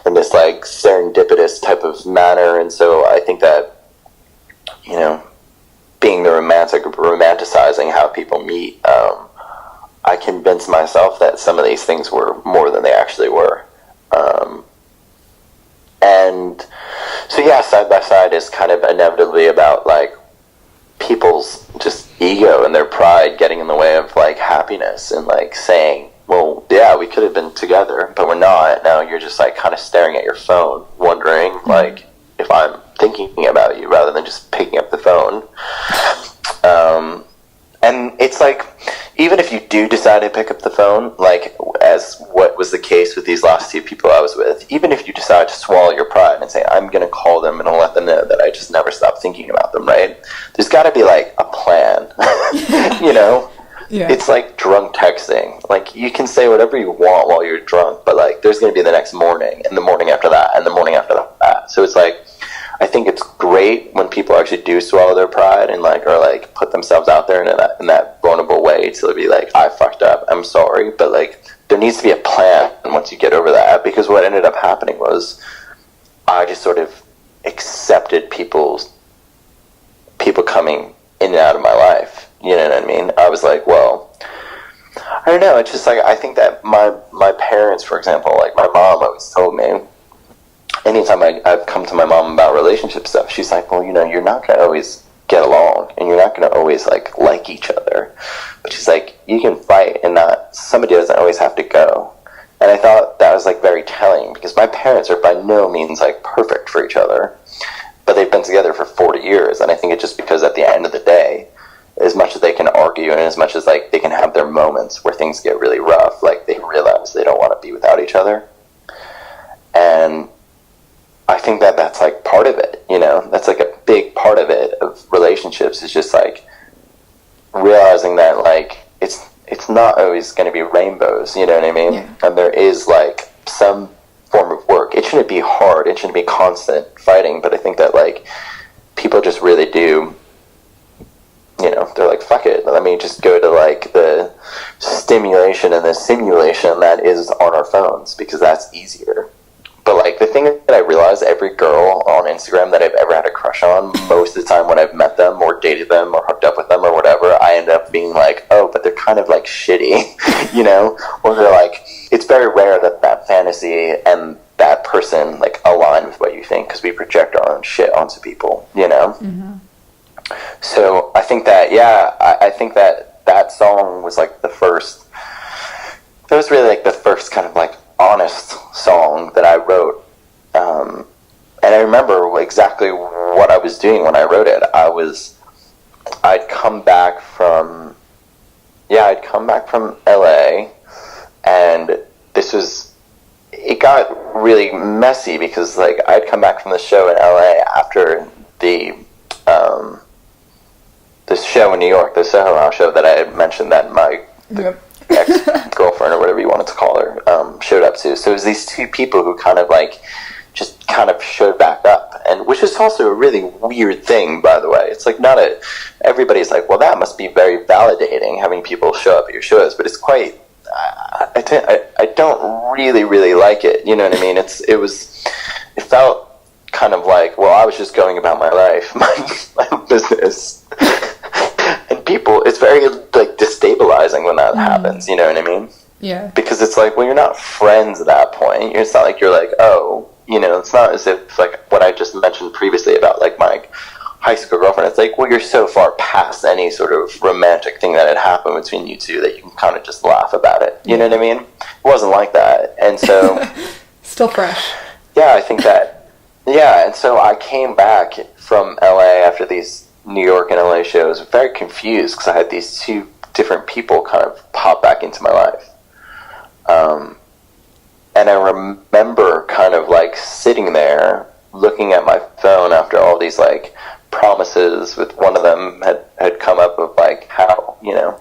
in this like serendipitous type of manner. And so I think that, you know, being the romanticizing how people meet, I convinced myself that some of these things were more than they actually were. And so yeah, Side by Side is kind of inevitably about like people's just ego and their pride getting in the way of like happiness, and like saying, well, yeah, we could have been together, but we're not. Now you're just like kind of staring at your phone, wondering like if I'm thinking about you rather than just picking up the phone. And it's like, even if you do decide to pick up the phone, like as what was the case with these last two people I was with, even if you decide to swallow your pride and say, I'm going to call them and I'll let them know that I just never stopped thinking about them, right? There's got to be like a plan, you know? Yeah. It's like drunk texting. Like, you can say whatever you want while you're drunk, but like there's going to be the next morning and the morning after that and the morning after that. So it's like, I think it's great when people actually do swallow their pride and like, or like put themselves out there in that vulnerable way to be like, I fucked up, I'm sorry, but like there needs to be a plan once you get over that. Because what ended up happening was I just sort of accepted people coming in and out of my life. You know what I mean? I was like, well, I don't know. It's just like, I think that my parents, for example, like my mom always told me, anytime I've come to my mom about relationship stuff, she's like, well, you know, you're not going to always get along, and you're not going to always like each other. But she's like, you can fight, and not somebody doesn't always have to go. And I thought that was like very telling, because my parents are by no means like perfect for each other, but they've been together for 40 years. And I think it's just because at the end of the day, as much as they can argue and as much as like they can have their moments where things get really rough, like they realize they don't want to be without each other. And I think that that's like part of it, you know, that's like a big part of it, of relationships, is just like realizing that like it's not always going to be rainbows, you know what I mean? Yeah. And there is like some form of work. It shouldn't be hard, it shouldn't be constant fighting, but I think that like people just really do, you know, they're like, fuck it, let me just go to like the stimulation and the simulation that is on our phones, because that's easier. But like the thing that I realized, every girl on Instagram that I've ever had a crush on, most of the time when I've met them or dated them or hooked up with them or whatever, I end up being like, oh, but they're kind of like shitty, you know? Or they're like, it's very rare that fantasy and that person like align with what you think, because we project our own shit onto people, you know? Mm-hmm. So I think that, yeah, I think that song was like the first, it was really like the first kind of like honest song that I wrote, and I remember exactly what I was doing when I wrote it. I'd come back from LA, and it got really messy, because like I'd come back from the show in LA after the show in New York, the Soho House show that I had mentioned that my ex-girlfriend, or whatever you wanted to call her, showed up to. So it was these two people who kind of like just kind of showed back up, and which is also a really weird thing, by the way. It's like everybody's like, well, that must be very validating, having people show up at your shows, but it's quite, I don't really like it, you know what I mean? It felt kind of like, well, I was just going about my life, my business. And people, it's very like destabilizing when that happens, you know what I mean? Yeah. Because it's like, well, you're not friends at that point. It's not like you're like, oh, you know, it's not as if like what I just mentioned previously about like my high school girlfriend. It's like, well, you're so far past any sort of romantic thing that had happened between you two that you can kind of just laugh about it. You know what I mean? It wasn't like that. And so still fresh. Yeah, I think that, yeah. And so I came back from LA after these New York and LA shows very confused, because I had these two different people kind of pop back into my life. And I remember kind of like sitting there looking at my phone after all these like promises with one of them had come up of like how, you know,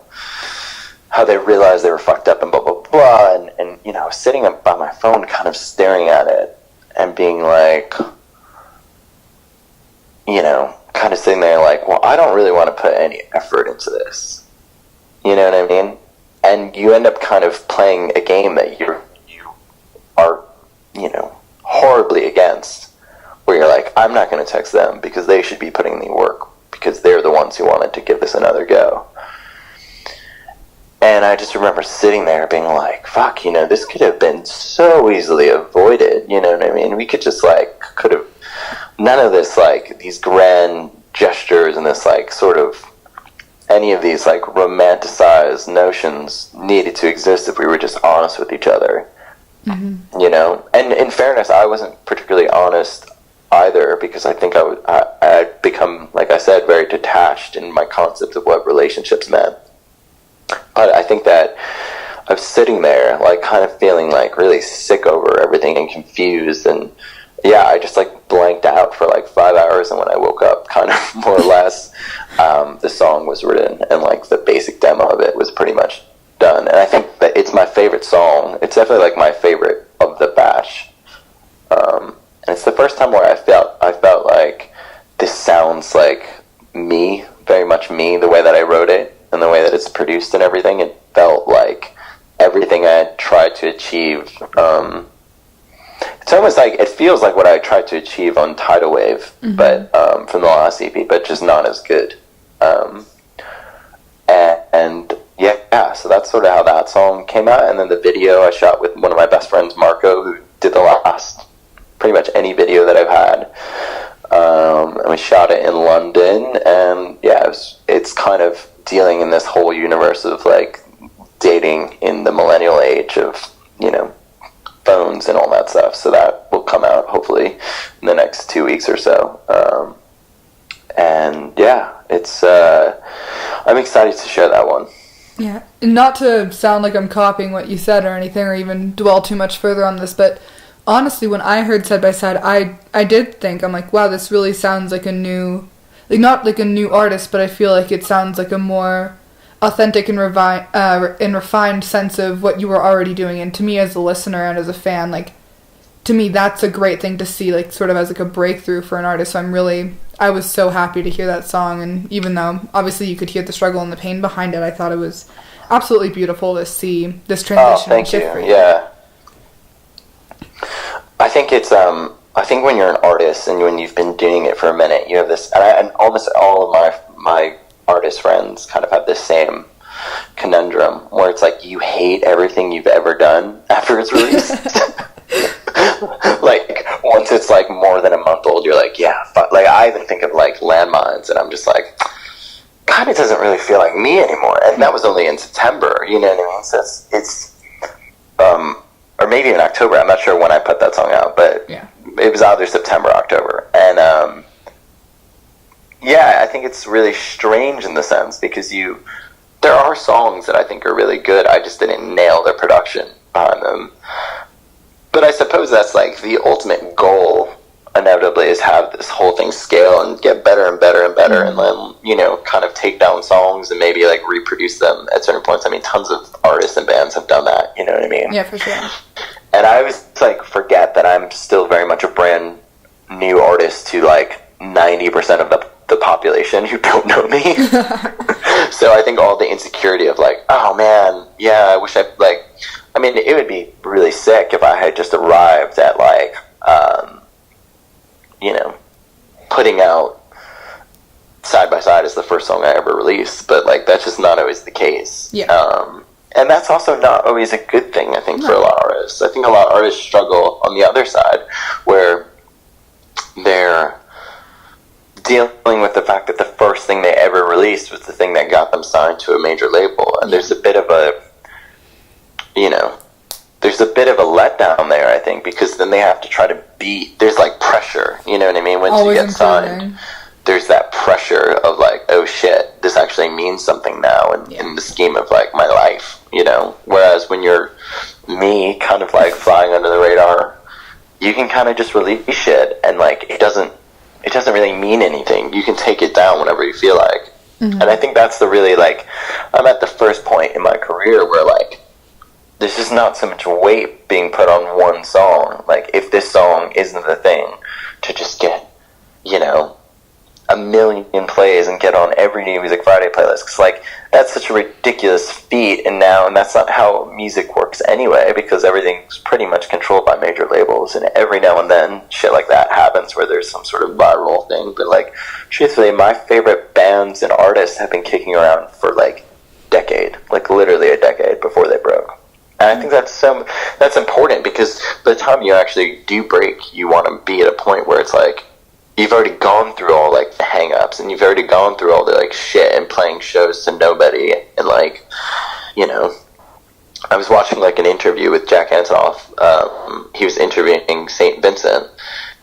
how they realized they were fucked up and blah blah blah, and, you know, I was sitting up by my phone kind of staring at it and being like, you know, kind of sitting there like, well, I don't really want to put any effort into this. You know what I mean? And you end up kind of playing a game that you are, you know, horribly against, where you're like, I'm not going to text them because they should be putting in the work because they're the ones who wanted to give this another go. And I just remember sitting there being like, fuck, you know, this could have been so easily avoided, you know what I mean? We could just, like, could have, none of this, like, these grand gestures and this, like, sort of, any of these, like, romanticized notions needed to exist if we were just honest with each other, you know? And in fairness, I wasn't particularly honest either, because I think I'd become, like I said, very detached in my concept of what relationships meant. But I think that I was sitting there, like, kind of feeling, like, really sick over everything and confused, and, yeah, I just, like, blanked out for, like, 5 hours, and when I woke up, kind of, more or less, the song was written, and, like, the basic demo of it was pretty much done, and I think that it's my favorite song. It's definitely, like, my favorite of the batch, and it's the first time where I felt like this sounds like me, very much me, the way that I wrote it, and the way that it's produced and everything. It felt like everything I had tried to achieve. It's almost like, it feels like what I tried to achieve on Tidal Wave, but from the last EP, but just not as good. And yeah, so that's sort of how that song came out. And then the video I shot with one of my best friends, Marco, who did the last, pretty much any video that I've had. And we shot it in London, and yeah, it's kind of dealing in this whole universe of, like, dating in the millennial age of, you know, phones and all that stuff. So that will come out hopefully in the next 2 weeks or so. And yeah, it's I'm excited to share that one. Yeah, and not to sound like I'm copying what you said or anything, or even dwell too much further on this, but honestly, when I heard Side by Side, I did think, I'm like, wow, this really sounds like a new, like, not like a new artist, but I feel like it sounds like a more authentic and refined sense of what you were already doing. And to me, as a listener and as a fan, like, to me, that's a great thing to see, like, sort of as, like, a breakthrough for an artist. So I was so happy to hear that song, and even though, obviously, you could hear the struggle and the pain behind it, I thought it was absolutely beautiful to see this transition and shift for you. Yeah. I think it's, I think when you're an artist and when you've been doing it for a minute, you have this, and almost all of my artist friends kind of have this same conundrum, where it's like, you hate everything you've ever done after it's released. Like, once it's, like, more than a month old, you're like, yeah, fuck. Like, I even think of, like, Landmines, and I'm just like, God, it doesn't really feel like me anymore. And that was only in September, you know what I mean? So it's or maybe in October, I'm not sure when I put that song out, but yeah, it was either September or October. And, yeah, I think it's really strange in the sense, because there are songs that I think are really good, I just didn't nail the production behind them. But I suppose that's, like, the ultimate goal, inevitably, is have this whole thing scale and get better and better and better, and then, you know, kind of take down songs and maybe, like, reproduce them at certain points. I mean, tons of artists and bands have done that, you know what I mean? Yeah, for sure. And I always, like, forget that I'm still very much a brand new artist to, like, 90% of the population who don't know me. So I think all the insecurity of, like, oh man, yeah, I wish I mean, it would be really sick if I had just arrived at, like, you know, putting out Side by Side as the first song I ever released, but, like, that's just not always the case. Yeah. And that's also not always a good thing, I think, for a lot of artists. I think a lot of artists struggle on the other side, where they're dealing with the fact that the first thing they ever released was the thing that got them signed to a major label. And there's a bit of a, you know, there's a bit of a letdown there, I think, because then they have to try to beat, there's, like, pressure, you know what I mean? Once Always you get signed, there's that pressure of, like, oh shit, this actually means something now in the scheme of, like, my life, you know? Whereas when you're me, kind of, like, flying under the radar, you can kind of just release shit, and, like, it doesn't really mean anything. You can take it down whenever you feel like. And I think that's the really, like, I'm at the first point in my career where, like, there's just not so much weight being put on one song. Like, if this song isn't the thing, to just get, you know, 1 million plays and get on every New Music Friday playlist. Because, like, that's such a ridiculous feat, and that's not how music works anyway, because everything's pretty much controlled by major labels, and every now and then shit like that happens where there's some sort of viral thing. But, like, truthfully, my favorite bands and artists have been kicking around for, like, decade, like literally a decade before they broke. And I think that's important, because by the time you actually do break, you want to be at a point where it's like you've already gone through all like the hang-ups, and you've already gone through all the like shit and playing shows to nobody, and like, you know, I was watching like an interview with Jack Antonoff. He was interviewing St. Vincent,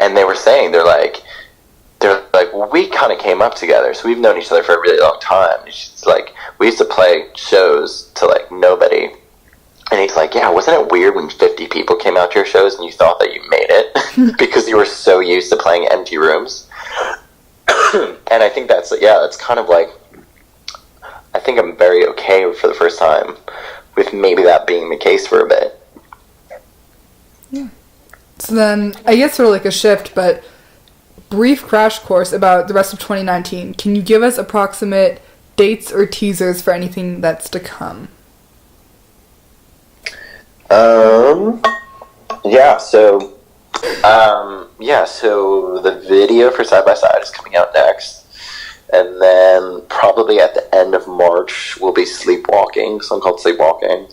and they were saying they're like, well, we kind of came up together, so we've known each other for a really long time. It's like, we used to play shows to, like, nobody. And he's like, yeah, wasn't it weird when 50 people came out to your shows and you thought that you made it? Because you were so used to playing empty rooms. And I think that's kind of like, I think I'm very okay for the first time with maybe that being the case for a bit. Yeah. So then, I guess sort of like a shift, but brief crash course about the rest of 2019. Can you give us approximate dates or teasers for anything that's to come? So the video for Side by Side is coming out next, and then probably at the end of March will be Sleepwalking, a song called Sleepwalking,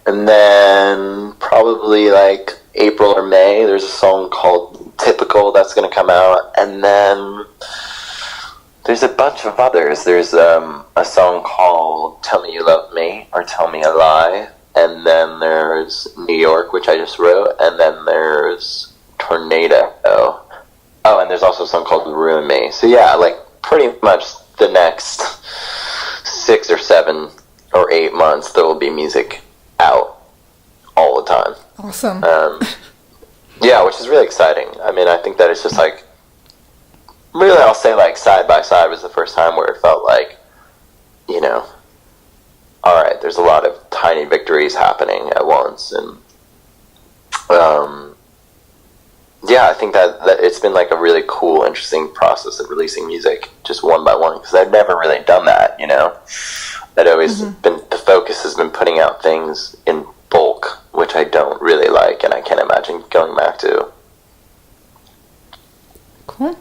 and then probably like April or May there's a song called Typical that's going to come out, and then there's a bunch of others. There's a song called Tell Me You Love Me, or Tell Me a Lie, and then there's New York, which I just wrote, and then there's Tornado. Oh, and there's also a song called Ruin Me. So yeah, like pretty much the next 6 or 7 or 8 months there will be music out all the time. Awesome. Yeah, which is really exciting. I mean, I think that it's just like, really, I'll say like Side by Side was the first time where it felt like, you know, alright, there's a lot of tiny victories happening at once, and yeah, I think that it's been like a really cool, interesting process of releasing music just one by one, because I've never really done that, you know. I'd always been, the focus has been putting out things in bulk, which I don't really like, and I can't imagine going back to. Cool.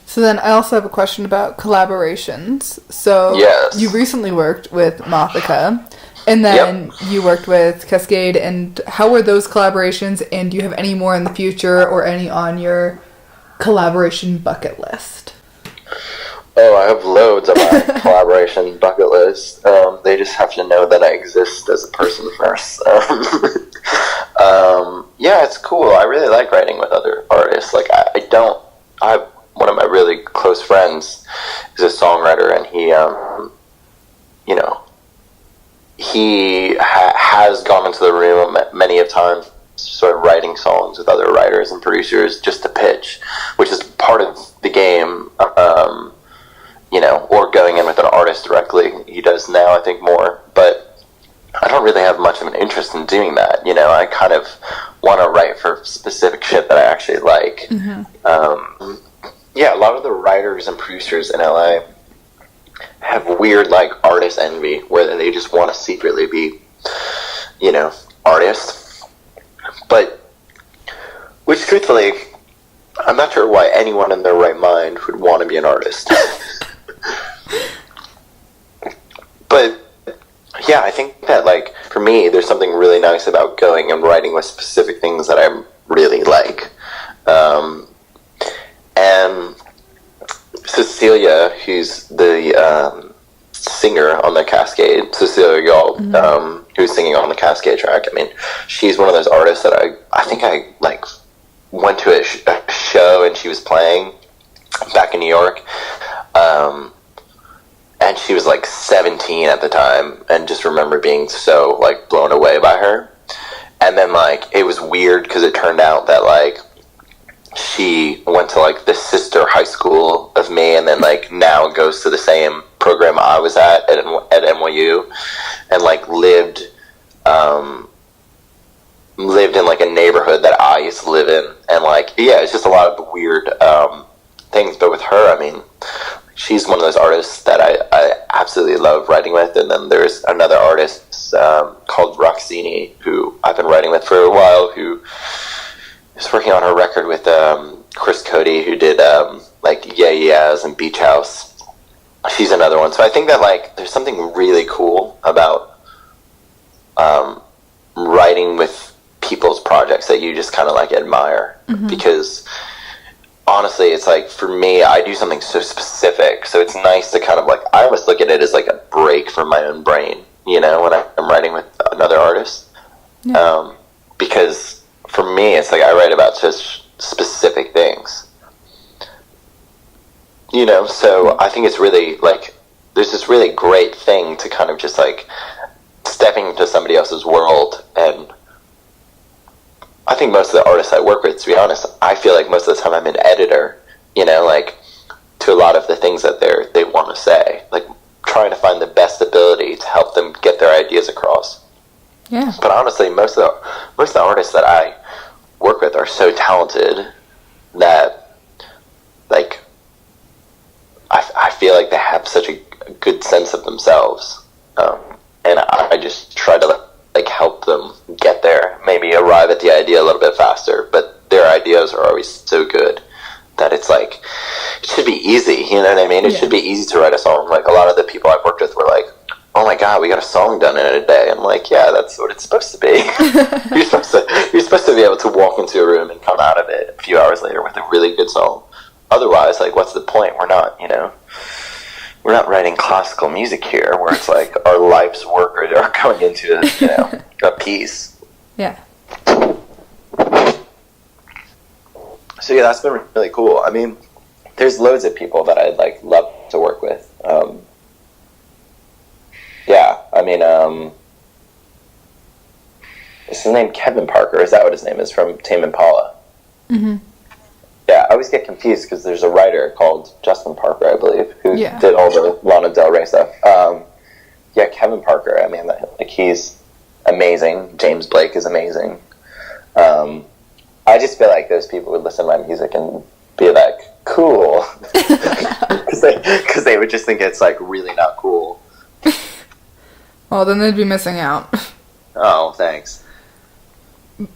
So then I also have a question about collaborations. So yes. You recently worked with Mothica, and then you worked with Cascade, and how were those collaborations, and do you have any more in the future or any on your collaboration bucket list? Oh, I have loads on my collaboration bucket list. They just have to know that I exist as a person first. Yeah, it's cool. I really like writing with other artists. Like, one of my really close friends is a songwriter, and he, you know, he has gone into the room many of times, sort of writing songs with other writers and producers just to pitch, which is part of the game, you know, or going in with an artist directly. He does now, I think, more, but I don't really have much of an interest in doing that. You know, I kind of want to write for specific shit that I actually like. Yeah, a lot of the writers and producers in LA have weird, like, artist envy, where they just want to secretly be, you know, artists. But, which, truthfully, I'm not sure why anyone in their right mind would want to be an artist. But, yeah, I think that, like, for me, there's something really nice about going and writing with specific things that I really like. And Cecilia, who's the singer on the Cascade, Cecilia Gall, who's singing on the Cascade track, I mean, she's one of those artists that I think I, like, went to a show and she was playing back in New York, and she was, like, 17 at the time, and just remember being so, like, blown away by her. And then, like, it was weird because it turned out that, like, she went to, like, the sister high school of me, and then, like, now goes to the same program I was at NYU, and, like, lived lived in like a neighborhood that I used to live in, and like it's just a lot of weird things. But with her, I mean, she's one of those artists that I absolutely love writing with. And then there's another artist called Roxini, who I've been writing with for a while, who is working on her record with Chris Cody, who did like Yeah Yeahs and Beach House. She's another one. So I think that like there's something really cool about writing with people's projects that you just kind of like admire, because honestly, it's like, for me, I do something so specific, so it's nice to kind of like, I always look at it as like a break from my own brain, you know, when I'm writing with another artist. Because for me, it's like I write about such specific things, you know, so I think it's really like, there's this really great thing to kind of just like stepping into somebody else's world. And I think most of the artists I work with, to be honest, I feel like most of the time I'm an editor, you know, like, to a lot of the things that they want to say, like trying to find the best ability to help them get their ideas across. Yeah. But honestly, most of the artists that I work with are so talented that, like, I feel like they have such a good sense of themselves, and I just try to like help them get there, maybe arrive at the idea a little bit faster, but their ideas are always so good that it's like, it should be easy, you know what I mean? It should be easy to write a song. Like, a lot of the people I've worked with were like, oh my god, we got a song done in a day. I'm like, yeah, that's what it's supposed to be. You're supposed to be able to walk into a room and come out of it a few hours later with a really good song. Otherwise, like, what's the point? We're not, you know, we're not writing classical music here, where it's like our life's work are going into, you know, a piece. Yeah. So yeah, that's been really cool. I mean, there's loads of people that I'd like love to work with. Yeah, I mean, is his name Kevin Parker? Is that what his name is, from Tame Impala? Mm-hmm. Yeah, I always get confused because there's a writer called Justin Parker, I believe, who did all the Lana Del Rey stuff. Yeah, Kevin Parker, I mean, like, he's amazing. James Blake is amazing. I just feel like those people would listen to my music and be like, cool. Because they would just think it's, like, really not cool. Well, then they'd be missing out. Oh, thanks.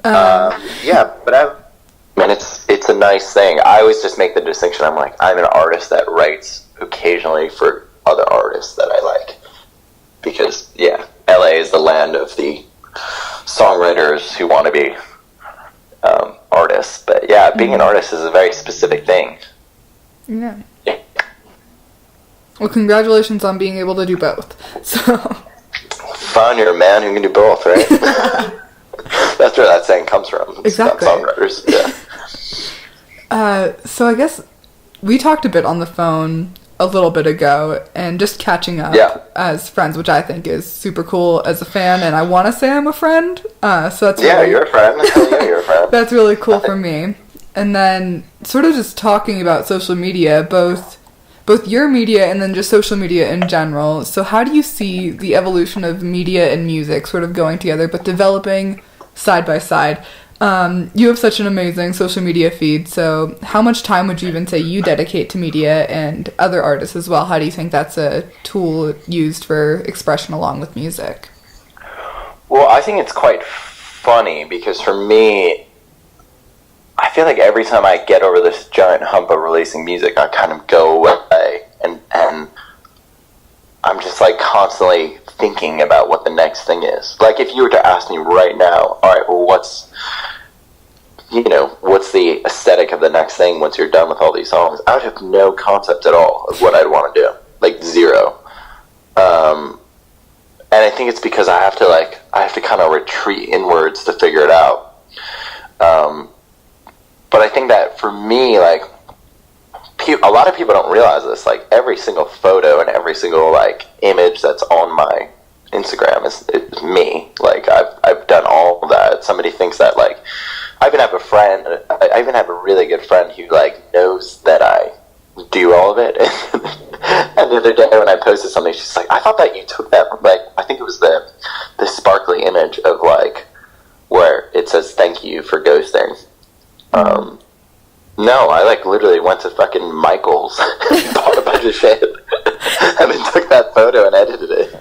Yeah, but man, it's a nice thing. I always just make the distinction. I'm like, I'm an artist that writes occasionally for other artists that I like. Because, yeah, LA is the land of the songwriters who want to be artists. But, yeah, being an artist is a very specific thing. Yeah. Well, congratulations on being able to do both. So. Fun, you're a man who can do both, right? That's where that saying comes from. Exactly. Songwriters, yeah. So I guess we talked a bit on the phone a little bit ago, and just catching up as friends, which I think is super cool as a fan, and I want to say I'm a friend. So that's really, you're a friend. Yeah, you're a friend. That's really cool for me. And then sort of just talking about social media, both your media and then just social media in general. So how do you see the evolution of media and music sort of going together, but developing side by side? You have such an amazing social media feed, so how much time would you even say you dedicate to media and other artists as well? How do you think that's a tool used for expression along with music? Well, I think it's quite funny, because for me, I feel like every time I get over this giant hump of releasing music, I kind of go away, and I'm just like constantly thinking about what the next thing is. Like, if you were to ask me right now, alright, well, what's the aesthetic of the next thing once you're done with all these songs, I would have no concept at all of what I'd want to do. Like, zero. And I think it's because I have to kind of retreat inwards to figure it out. But I think that for me, like, a lot of people don't realize this. Like, every single photo and every single, like, image that's on my Instagram is me. Like, I've done all of that. Somebody thinks that, like, I even have a really good friend who, like, knows that I do all of it. And the other day when I posted something, she's like, I thought that you took that from, like, I think it was the sparkly image for ghosting. No, I like literally went to fucking Michael's, bought a bunch of shit, and then took that photo and edited it.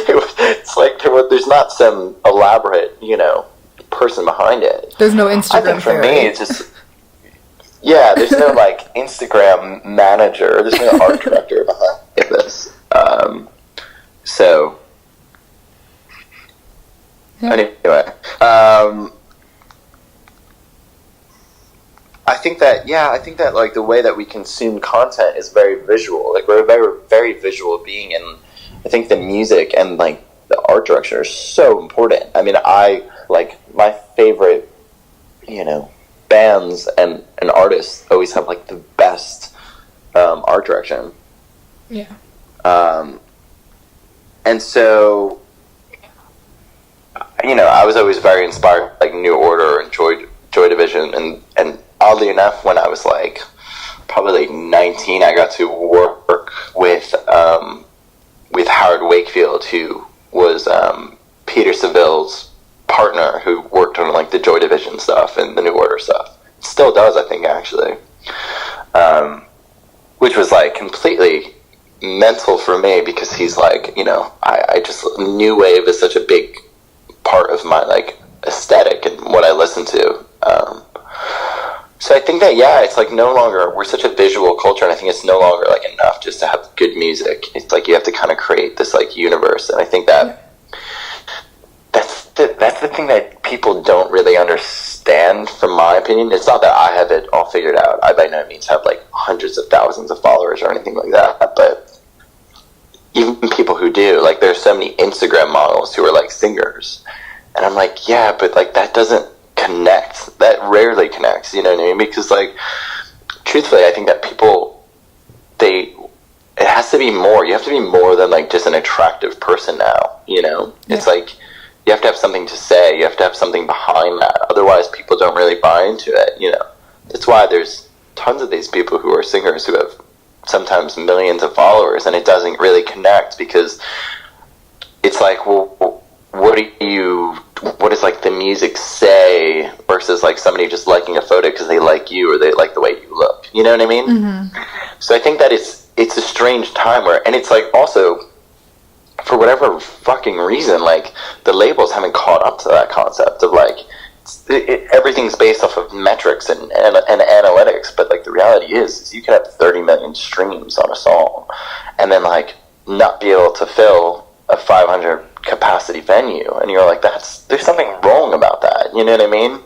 It's like there's not some elaborate, person behind it. There's no Instagram. I think for me, it's just there's no like Instagram manager. There's no art director behind this. So anyway, I think that like the way that we consume content is very visual. Like we're a very, very visual being, and I think the music and like the art direction are so important. I mean, I like my favorite, bands and artists always have like the best art direction. Yeah. And so, I was always very inspired by like New Order and Joy Division, and oddly enough, when I was like probably like 19, I got to work with Howard Wakefield, who was Peter Seville's partner, who worked on like the Joy Division stuff and the New Order stuff. Still does, I think, actually. Which was like completely mental for me, because he's like, I just, New Wave is such a big part of my like aesthetic and what I listen to. So I think that, it's like no longer, we're such a visual culture, and I think it's no longer like enough just to have good music. It's like you have to kind of create this like universe, and I think that that's the thing that people don't really understand, from my opinion. It's not that I have it all figured out. I by no means have like hundreds of thousands of followers or anything like that, but even people who do, like there's so many Instagram models who are like singers, and I'm like, yeah, but like that doesn't connect. That rarely connects, you know what I mean? Because like truthfully, I think that people, it has to be more. You have to be more than like just an attractive person now, It's like you have to have something to say, you have to have something behind that, otherwise people don't really buy into it. That's why there's tons of these people who are singers who have sometimes millions of followers, and it doesn't really connect, because it's like, well, what does like the music say versus like somebody just liking a photo because they like you or they like the way you look, you know what I mean? Mm-hmm. So I think that it's a strange time where, and it's like also, for whatever fucking reason, like the labels haven't caught up to that concept of like everything's based off of metrics and analytics, but like the reality is you can have 30 million streams on a song and then like not be able to fill a 500 capacity venue, and you're like, there's something wrong about that, you know what I mean?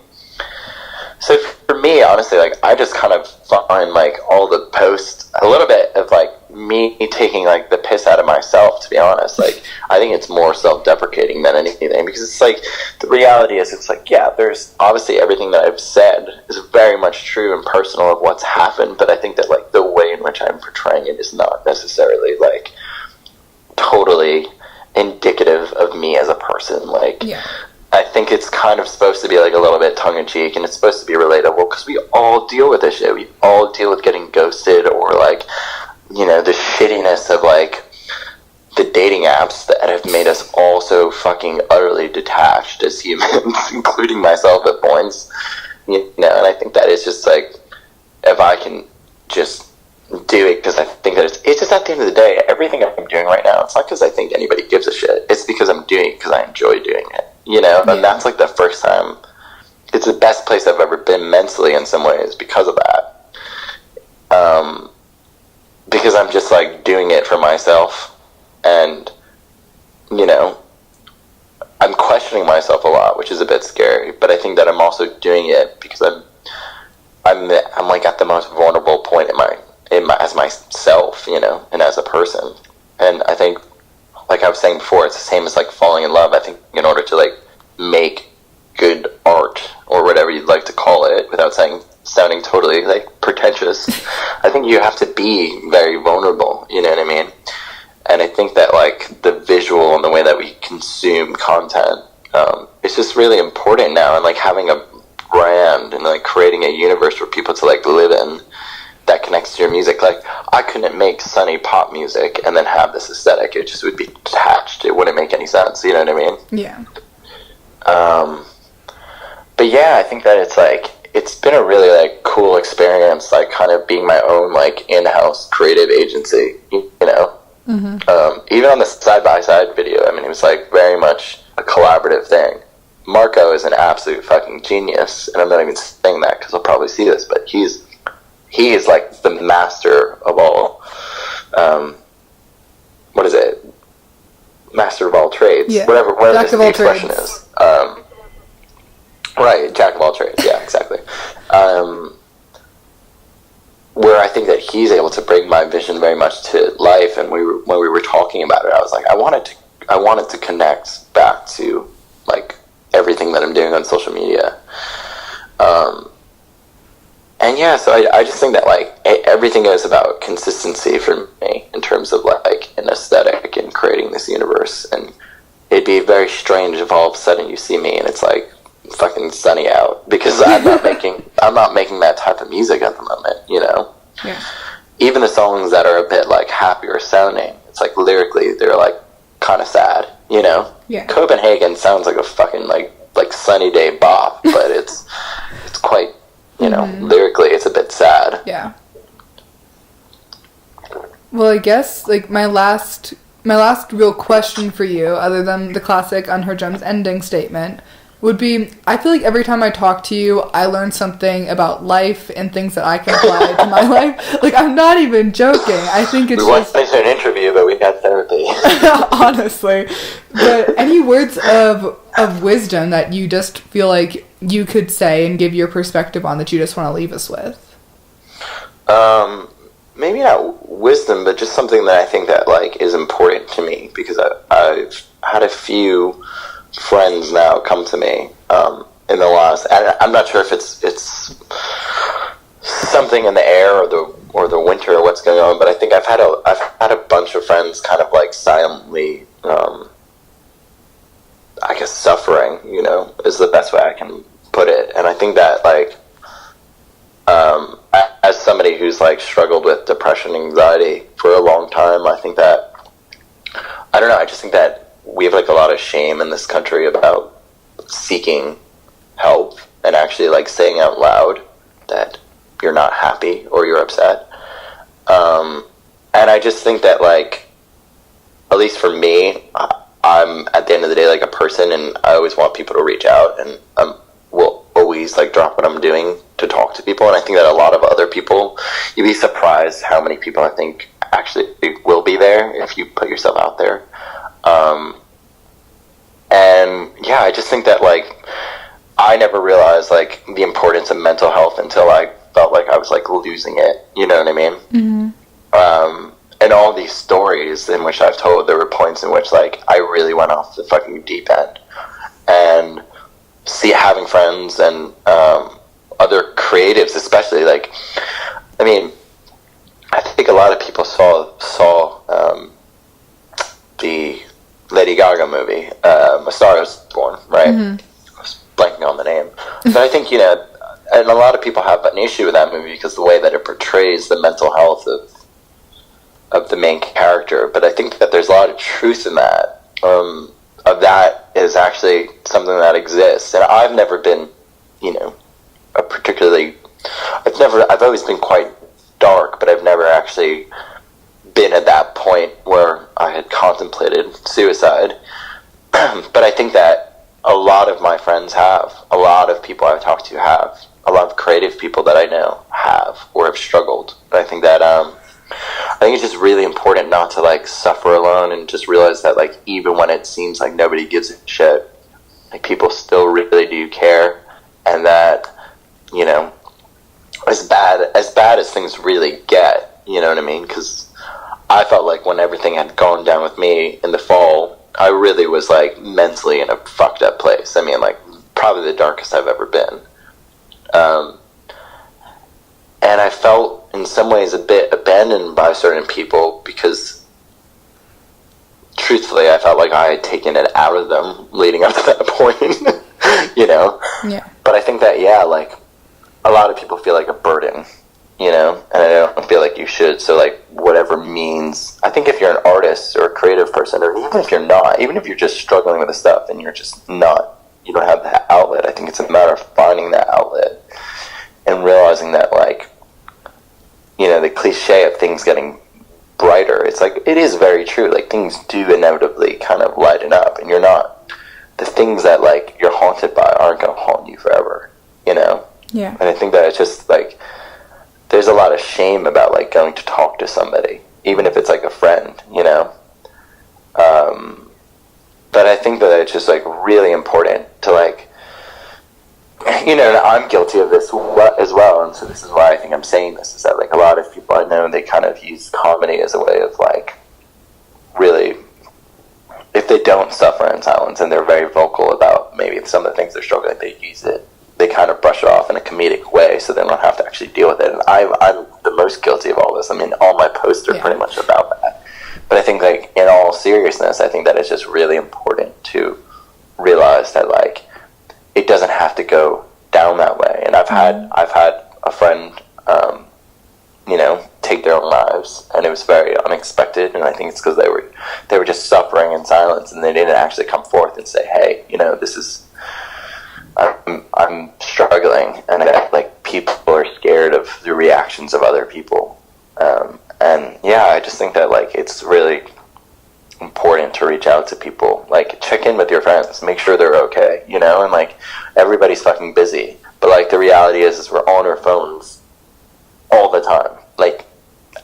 So for me, honestly, like I just kind of find like all the posts a little bit of like me taking like the piss out of myself, to be honest. Like I think it's more self-deprecating than anything, because it's like the reality is, it's like, there's obviously everything that I've said is very much true and personal of what's happened, but I think that like the way in which I'm portraying it is not necessarily like totally indicative of me as a person. Like I think it's kind of supposed to be like a little bit tongue-in-cheek, and it's supposed to be relatable, because we all deal with this shit. We all deal with getting ghosted, or like, the shittiness of like the dating apps that have made us all so fucking utterly detached as humans, including myself at points. And I think that it's just like, if I can just do it because I think that it's just, at the end of the day, everything I'm doing right now, it's not because I think anybody gives a shit. It's because I'm doing it because I enjoy doing it, and that's like the first time. It's the best place I've ever been mentally in some ways because of that. Because I'm just like doing it for myself, and I'm questioning myself a lot, which is a bit scary, but I think that I'm also doing it because I'm like at the most vulnerable point in my as myself, and as a person. And I think, like I was saying before, it's the same as like falling in love. I think in order to like make good art, or whatever you'd like to call it, without sounding totally like pretentious, I think you have to be very vulnerable, you know what I mean? And I think that like the visual and the way that we consume content, it's just really important now, and like having a brand and like creating a universe for people to like live in that connects to your music. Like I couldn't make sunny pop music and then have this aesthetic. It just would be detached. It wouldn't make any sense, you know what I mean? Yeah. But but yeah, I think that it's like, it's been a really like cool experience, like kind of being my own like in-house creative agency, you know. Even on the side-by-side video, I mean, it was like very much a collaborative thing. Marco is an absolute fucking genius, and I'm not even saying that because he'll probably see this, but he is like the master of all, what is it? Master of all trades. Yeah. Whatever Jack of all expression trades. is. Right, jack of all trades, yeah, exactly. Where I think that he's able to bring my vision very much to life, and when we were talking about it, I was like, I wanted to connect back to like everything that I'm doing on social media. And yeah, so I just think that like everything is about consistency for me in terms of like an aesthetic and creating this universe. And it'd be very strange if all of a sudden you see me and it's like fucking sunny out, because I'm not making that type of music at the moment, you know. Yeah. Even the songs that are a bit like happier sounding, it's like lyrically they're like kind of sad, you know. Yeah. Copenhagen sounds like a fucking like sunny day bop, but it's quite, you know, lyrically it's a bit sad. Yeah. Well, I guess like my last real question for you, other than the classic Unheard Gems ending statement, would be, I feel like every time I talk to you, I learn something about life and things that I can apply to my life. Like, I'm not even joking. I think it's we just... We wanted an interview, but we got therapy. Honestly. But any words of wisdom that you just feel like you could say and give your perspective on that you just want to leave us with? Maybe not wisdom, but just something that I think that, like, is important to me, because I've had a few friends now come to me in the last, and I'm not sure if it's something in the air or the winter or what's going on, but I think I've had a bunch of friends kind of like silently, I guess suffering, you know, is the best way I can put it. And I think that like as somebody who's like struggled with depression and anxiety for a long time, I think that, I don't know, I just think that we have like a lot of shame in this country about seeking help and actually like saying out loud that you're not happy or you're upset. And I just think that like, at least for me, I'm at the end of the day like a person, and I always want people to reach out, and will always like drop what I'm doing to talk to people. And I think that a lot of other people, you'd be surprised how many people I think actually will be there if you put yourself out there. And yeah, I just think that like I never realized like the importance of mental health until I felt like I was like losing it, you know what I mean? And all these stories in which I've told, there were points in which like I really went off the fucking deep end. And having friends and other creatives especially, like, I mean, I think a lot of people saw the Lady Gaga movie, A Star Is Born, right? I was blanking on the name. But I think, you know, and a lot of people have an issue with that movie because the way that it portrays the mental health of the main character. But I think that there's a lot of truth in that. Of that is actually something that exists. And I've never been, you know, I've always been quite dark, but I've never actually been at that point where I had contemplated suicide. But I think that a lot of my friends have, a lot of people I've talked to have, a lot of creative people that I know have or have struggled. But I think that I think it's just really important not to like suffer alone, and just realize that like even when it seems like nobody gives a shit, like people still really do care, and that, you know, as bad as things really get, you know what I mean? Because I felt like when everything had gone down with me in the fall, I really was like mentally in a fucked up place. I mean, like probably the darkest I've ever been. And I felt in some ways a bit abandoned by certain people because truthfully I felt like I had taken it out of them leading up to that point, you know? Yeah. But I think that, yeah, like a lot of people feel like a burden, you know, and I don't feel like you should. So like whatever means, I think if you're an artist or a creative person, or even if you're not, even if you're just struggling with the stuff and you're just not you don't have that outlet. I think it's a matter of finding that outlet and realizing that, like, you know, the cliche of things getting brighter, it's like, it is very true. Like, things do inevitably kind of lighten up, and you're not, the things that, like, you're haunted by aren't going to haunt you forever, you know? Yeah. And I think that it's just, like, there's a lot of shame about, like, going to talk to somebody, even if it's, like, a friend, you know? But I think that it's just, like, really important to, like, you know, and I'm guilty of this as well, and so this is why I think I'm saying this, is that, like, a lot of people I know, they kind of use comedy as a way of, like, really, if they don't suffer in silence and they're very vocal about maybe some of the things they're struggling, they use it, they kind of brush it off in a comedic way so they don't have to actually deal with it. And I'm the most guilty of all this. I mean, all my posts are pretty much about that. But I think, like, in all seriousness, I think that it's just really important to realize that, like, it doesn't have to go down that way. And I've had a friend, you know, take their own lives, and it was very unexpected. And I think it's because they were just suffering in silence, and they didn't actually come forth and say, "Hey, you know, this is, I'm struggling," and like, people are scared of the reactions of other people. And yeah, I just think that, like, it's really important to reach out to people, like, check in with your friends, make sure they're okay, you know? And, like, everybody's fucking busy, but, like, the reality is we're on our phones all the time, like,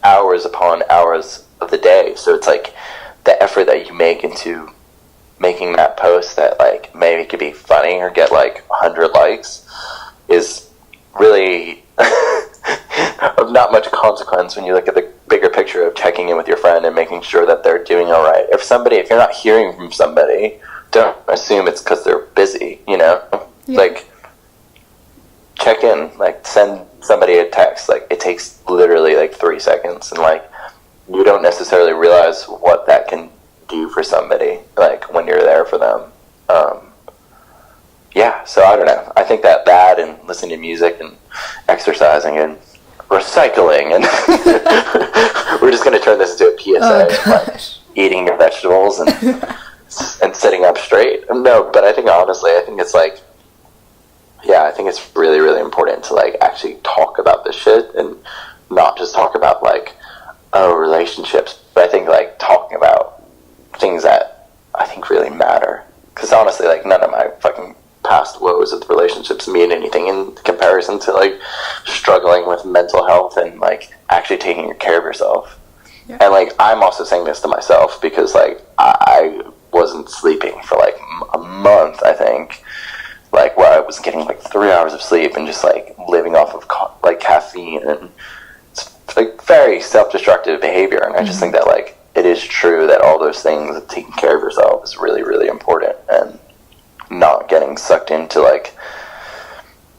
hours upon hours of the day. So it's like the effort that you make into making that post that, like, maybe could be funny or get, like, 100 likes is really of not much consequence when you look at the bigger picture of checking in with your friend and making sure that they're doing all right. If you're not hearing from somebody, don't assume it's because they're busy, you know? Yeah. Like, check in, like, send somebody a text. Like, it takes literally, like, 3 seconds, and, like, you don't necessarily realize what that can do for somebody, like, when you're there for them. Yeah, so I don't know. I think that and listening to music and exercising and recycling, and we're just going to turn this into a PSA, like, eating your vegetables and sitting up straight. No, but I think, honestly, I think it's, like, yeah, I think it's really, really important to, like, actually talk about this shit and not just talk about, like, relationships, but I think, like, talking about things that I think really matter. Because honestly, like, none of my fucking past woes of relationships mean anything in comparison to, like, struggling with mental health and, like, actually taking care of yourself. Yeah. And, like, I'm also saying this to myself because, like, I wasn't sleeping for, like, a month, I think, like, where I was getting, like, 3 hours of sleep and just, like, living off of, like, caffeine, and it's, like, very self-destructive behavior. And I just think that, like, it is true that all those things, taking care of yourself, is really, really important, and not getting sucked into, like,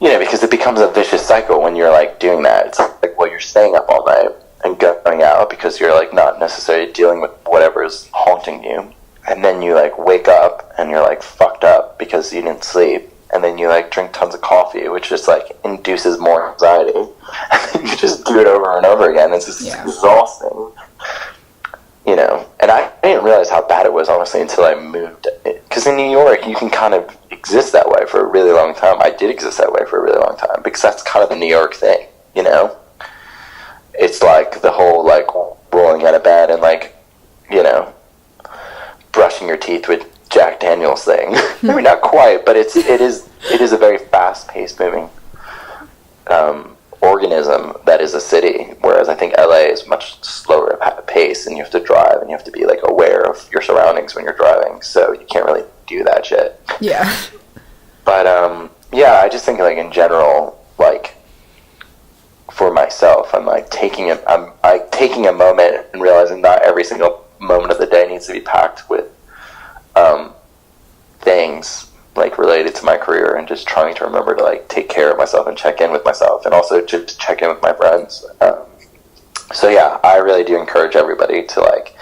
you know, because it becomes a vicious cycle when you're, like, doing that. It's like, well, you're staying up all night and going out because you're, like, not necessarily dealing with whatever is haunting you, and then you, like, wake up and you're, like, fucked up because you didn't sleep, and then you, like, drink tons of coffee, which just, like, induces more anxiety, and you just do it over and over again. It's just exhausting, you know. And I didn't realize how bad it was, honestly, until I moved. Because in New York, you can kind of exist that way for a really long time. I did exist that way for a really long time, because that's kind of the New York thing, you know? It's like the whole, like, rolling out of bed and, like, you know, brushing your teeth with Jack Daniels thing. I mean, not quite, but it is a very fast-paced moving organism that is a city, whereas I think LA is much slower pace, and you have to drive, and you have to be, like, aware of your surroundings when you're driving, so you can't really do that shit. Yeah. But yeah, I just think, like, in general, like, for myself, I'm taking a moment and realizing not every single moment of the day needs to be packed with things, like, related to my career, and just trying to remember to, like, take care of myself and check in with myself, and also just check in with my friends. So yeah, I really do encourage everybody to, like,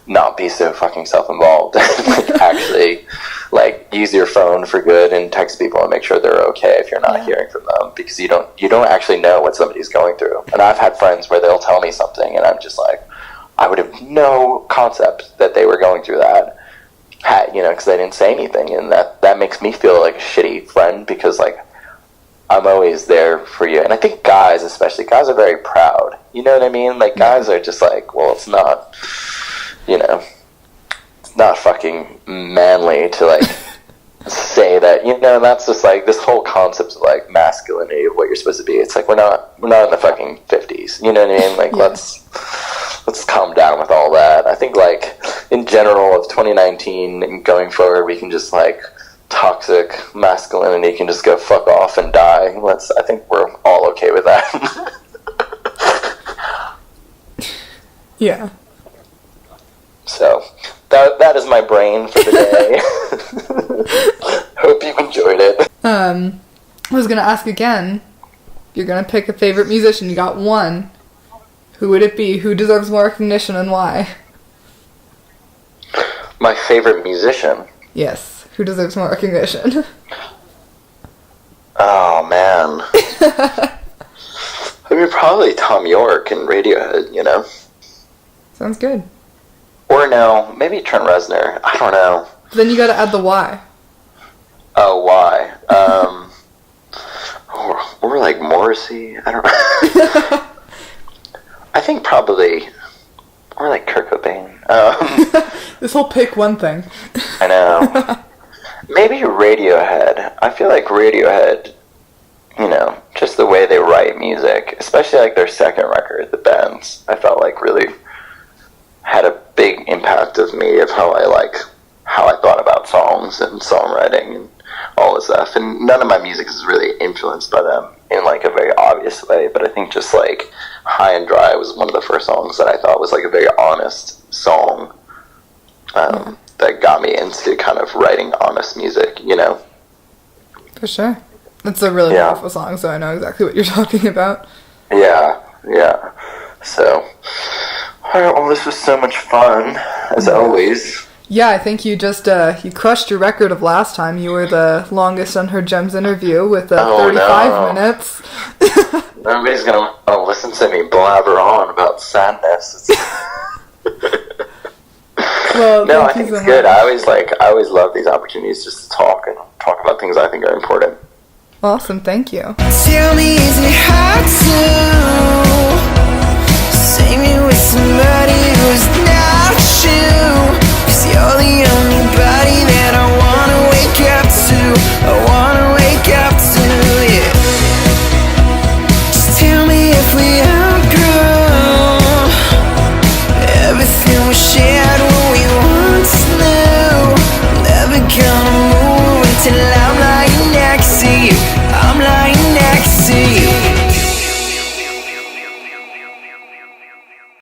not be so fucking self-involved. Like, actually, like, use your phone for good and text people and make sure they're okay if you're not hearing from them, because you don't actually know what somebody's going through. And I've had friends where they'll tell me something, and I'm just like, I would have no concept that they were going through that. you know, because I didn't say anything, and that makes me feel like a shitty friend, because like I'm always there for you. And I think guys, especially guys, are very proud. You know what I mean? Like guys are just like, well, it's not, you know, it's not fucking manly to like say that, you know. That's just like this whole concept of like masculinity of what you're supposed to be. It's like we're not in the fucking 50s. You know what I mean? Like let's calm down with all that. I think like in general of 2019 and going forward, we can just like toxic masculinity can just go fuck off and die. I think we're all okay with that. Yeah. So that is my brain for the day. Hope you enjoyed it. I was gonna ask again. You're gonna pick a favorite musician. You got one. Who would it be? Who deserves more recognition and why? My favorite musician? Yes. Who deserves more recognition? Oh, man. I mean, probably Tom York and Radiohead, you know? Sounds good. Or no, maybe Trent Reznor. I don't know. Then you gotta add the why. Oh, why? Or like Morrissey. I don't know. I think probably, or like Kurt Cobain. This whole pick one thing. I know. Maybe Radiohead. I feel like Radiohead, you know, just the way they write music, especially like their second record, The Bends, I felt like really had a big impact of me of how I thought about songs and songwriting and all this stuff. And none of my music is really influenced by them in like a very obvious way, but I think just like High and Dry was one of the first songs that I thought was like a very honest song that got me into kind of writing honest music, you know? For sure. It's a really beautiful song, so I know exactly what you're talking about. Yeah. So, alright, well, this was so much fun, as always. Yeah, I think you just, you crushed your record of last time. You were the longest Unheard Gems interview with 35 minutes. Nobody's gonna want to listen to me blabber on about sadness. Well, no, I think it's good. I always love these opportunities just to talk about things I think are important. Awesome, thank you. Tell me, is it hard to see me with somebody who's not you? 'Cause you're the